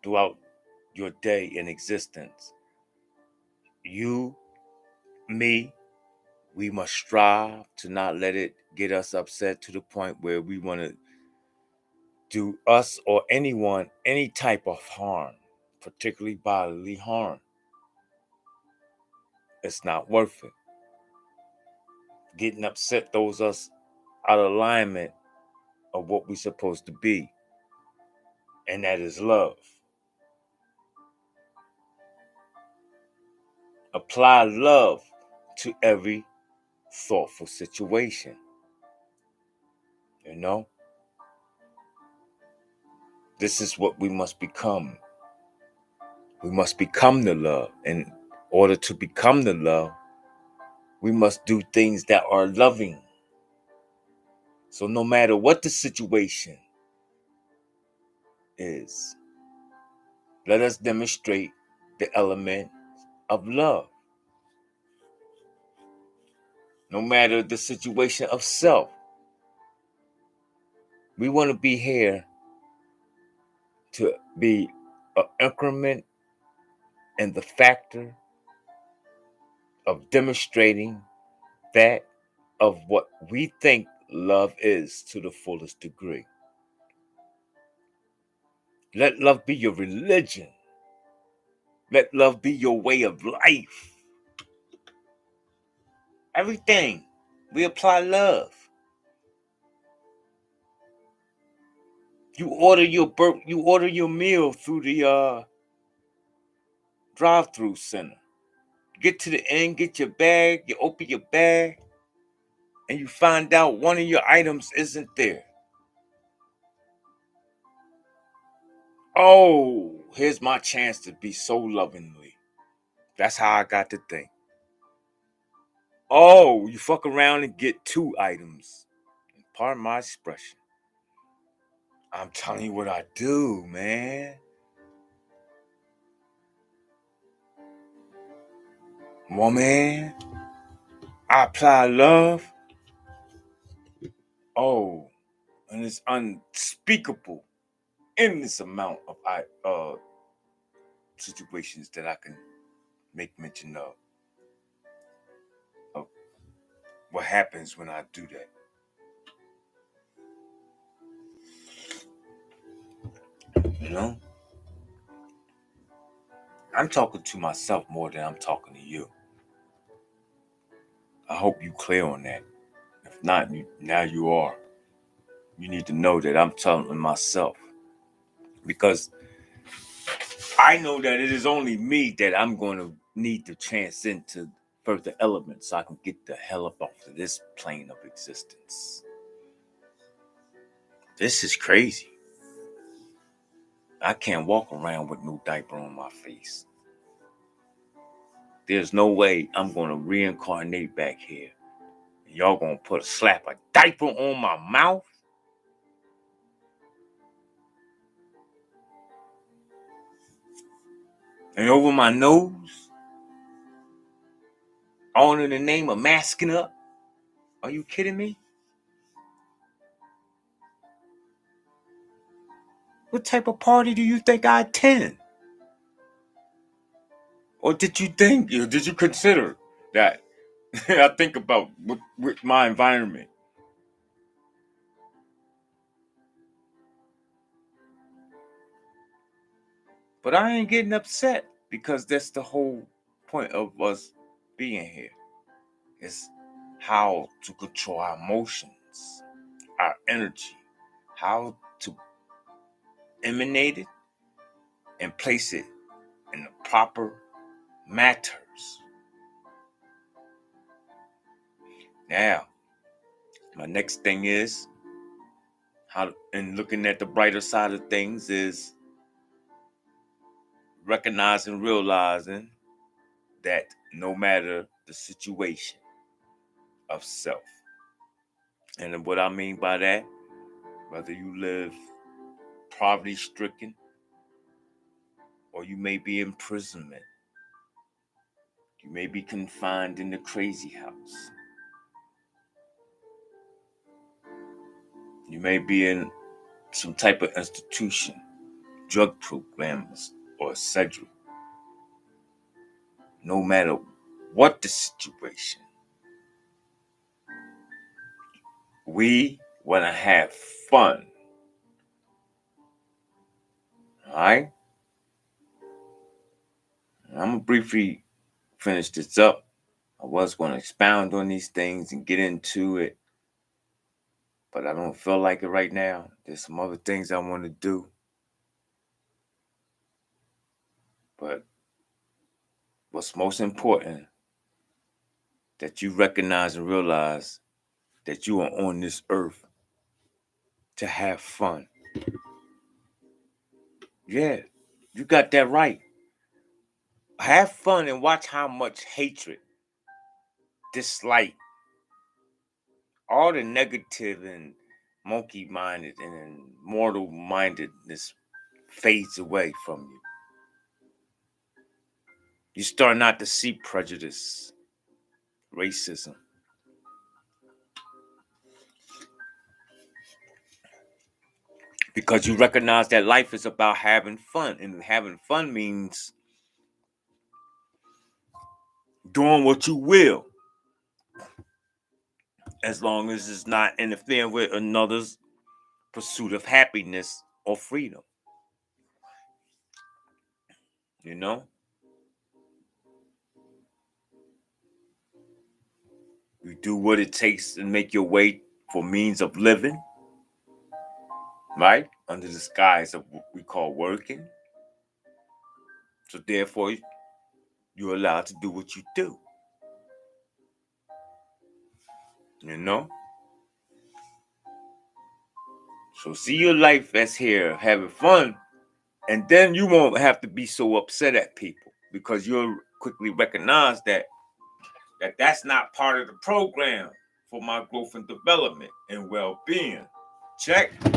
throughout your day in existence, you, me, we must strive to not let it get us upset to the point where we want to do us or anyone any type of harm, particularly bodily harm. It's not worth it. Getting upset throws us out of alignment of what we're supposed to be, and that is love. Apply love to every thoughtful situation. You know, this is what we must become. We must become the love. In order to become the love, we must do things that are loving. So no matter what the situation is, let us demonstrate the element of love. No matter the situation of self, we want to be here to be an increment in the factor of demonstrating that of what we think love is to the fullest degree. Let love be your religion. Let love be your way of life. Everything. We apply love. You order your meal through the drive-through center. Get to the end, get your bag, you open your bag, and you find out one of your items isn't there. Oh, here's my chance to be so lovingly. That's how I got to think. Oh, you fuck around and get 2 items. Pardon my expression. I'm telling you what I do, man. Woman, I apply love. Oh, and it's unspeakable, endless amount of situations that I can make mention of what happens when I do that. You know, I'm talking to myself more than I'm talking to you. I hope you clear on that. If not, now you are. You need to know that I'm telling myself, because I know that it is only me that I'm going to need to transcend to further elements so I can get the hell up off of this plane of existence. This is crazy. I can't walk around with no diaper on my face. There's no way I'm going to reincarnate back here. Y'all going to slap a diaper on my mouth? And over my nose? All in the name of masking up? Are you kidding me? What type of party do you think I attend? Or did you consider that? I think about with my environment. But I ain't getting upset because that's the whole point of us being here. It's how to control our emotions, our energy, how to emanate it and place it in the proper matters. Now, my next thing is how, and looking at the brighter side of things, is recognizing, realizing that no matter the situation of self, and what I mean by that, whether you live poverty stricken or you may be in imprisonment, you may be confined in the crazy house, you may be in some type of institution, drug programs, or etc. No matter what the situation, we want to have fun. All right? I'm going to briefly finish this up. I was going to expound on these things and get into it, but I don't feel like it right now. There's some other things I want to do. But what's most important, that you recognize and realize that you are on this earth to have fun. Yeah, you got that right. Have fun and watch how much hatred, dislike, all the negative and monkey-minded and mortal-mindedness fades away from you. You start not to see prejudice, racism. Because you recognize that life is about having fun. And having fun means doing what you will, as long as it's not interfering with another's pursuit of happiness or freedom. You know? You do what it takes and make your way for means of living, right? Under the skies of what we call working. So therefore, you're allowed to do what you do. You know? So see your life as here, having fun, and then you won't have to be so upset at people because you'll quickly recognize that that's not part of the program for my growth and development and well-being. Check. You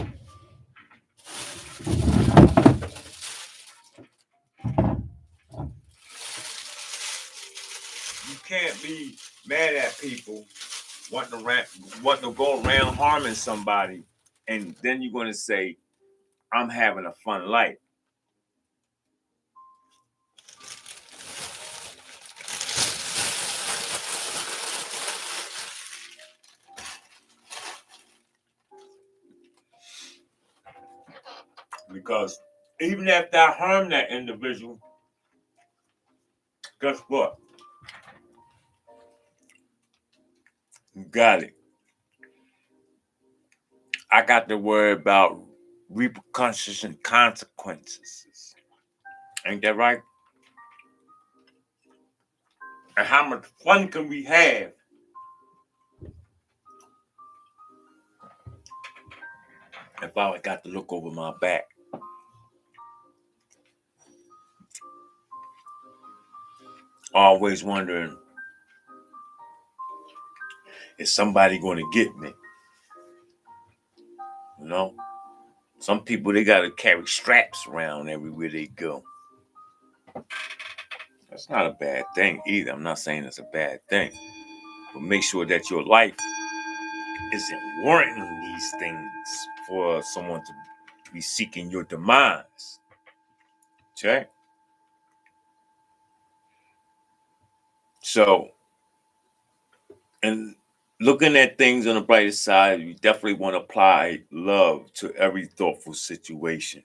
can't be mad at people wanting to go around harming somebody, and then you're going to say, I'm having a fun life. Because even after I harm that individual, guess what? You got it. I got to worry about repercussions and consequences. Ain't that right? And how much fun can we have if I got to look over my back? Always wondering, is somebody going to get me? You know? Some people, they got to carry straps around everywhere they go. That's not a bad thing either. I'm not saying it's a bad thing. But make sure that your life isn't warranting these things for someone to be seeking your demise. Check. So, and looking at things on the brighter side, you definitely want to apply love to every thoughtful situation.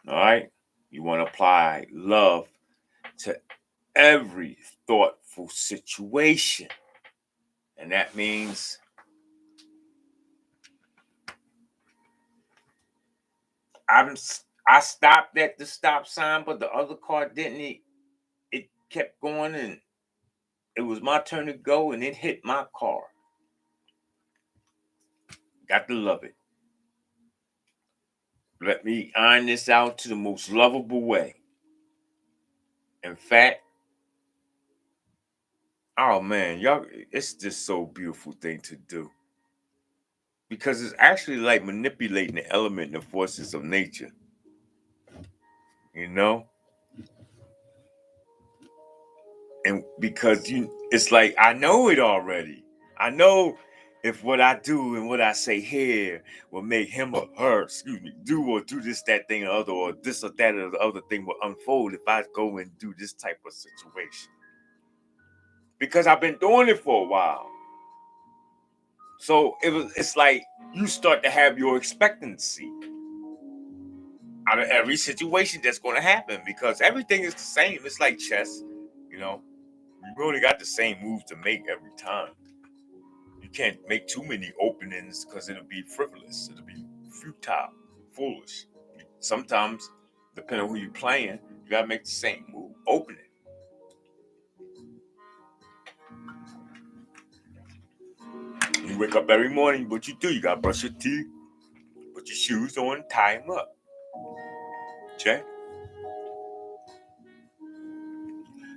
All right? You want to apply love to every thoughtful situation. And that means I stopped at the stop sign, but the other car didn't. It kept going, and it was my turn to go, and it hit my car. Got to love it. Let me iron this out to the most lovable way. In fact, oh man, y'all, it's just so beautiful thing to do. Because it's actually like manipulating the element and the forces of nature. You know? And because it's like I know it already. I know if what I do and what I say here will make him or her, do this, that thing, or other, or this or that or the other thing will unfold if I go and do this type of situation. Because I've been doing it for a while. So it's like you start to have your expectancy out of every situation that's going to happen because everything is the same. It's like chess, you know. You only got the same moves to make every time. You can't make too many openings because it'll be frivolous. It'll be futile, foolish. Sometimes, depending on who you're playing, you gotta make the same move. Open it. You wake up every morning, what you do? You gotta brush your teeth, put your shoes on, tie them up. Okay?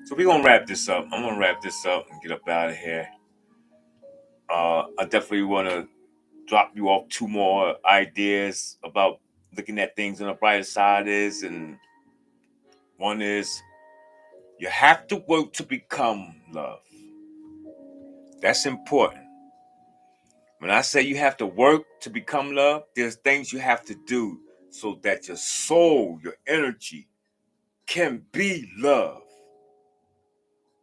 So we're gonna wrap this up. I'm gonna wrap this up and get up out of here. I definitely wanna drop you off two more ideas about looking at things on the brighter side and one is you have to work to become love. That's important. When I say you have to work to become love, there's things you have to do so that your soul, your energy can be love.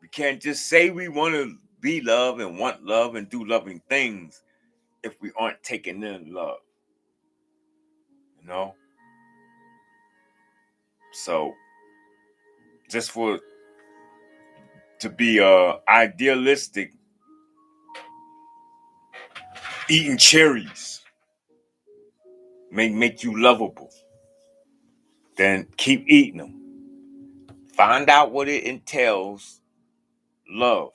We can't just say we want to be love and want love and do loving things if we aren't taking in love. You know? So just for to be idealistic, eating cherries may make you lovable. Then keep eating them. Find out what it entails, love.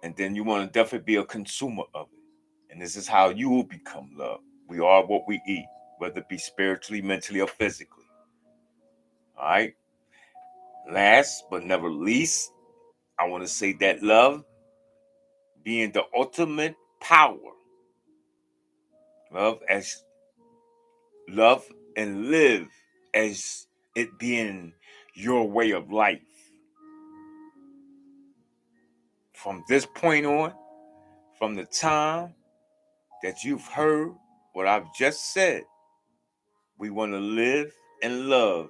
And then you want to definitely be a consumer of it. And this is how you will become love. We are what we eat, whether it be spiritually, mentally, or physically. All right. Last but never least, I want to say that love being the ultimate power. Love as love and live as it being your way of life. From this point on, from the time that you've heard what I've just said, we want to live and love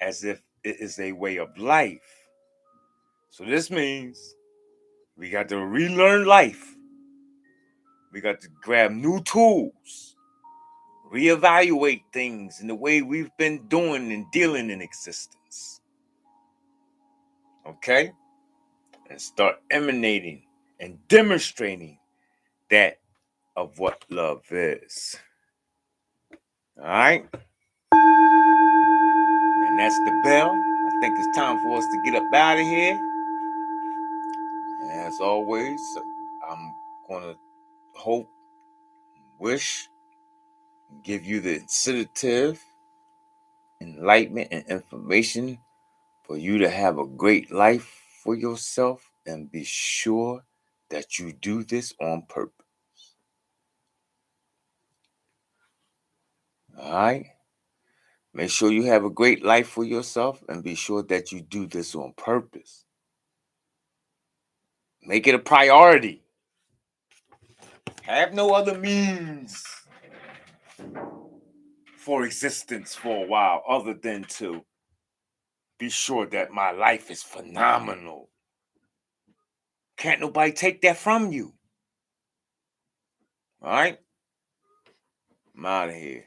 as if it is a way of life. So this means we got to relearn life. We got to grab new tools, reevaluate things in the way we've been doing and dealing in existence. Okay? And start emanating and demonstrating that of what love is. All right? And that's the bell. I think it's time for us to get up out of here. And as always, I'm going to hope, wish, give you the incentive, enlightenment, and information for you to have a great life for yourself and be sure that you do this on purpose. All right? Make sure you have a great life for yourself and be sure that you do this on purpose. Make it a priority. Have no other means for existence for a while other than to be sure that my life is phenomenal. Can't nobody take that from you. All right? I'm out of here.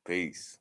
Peace.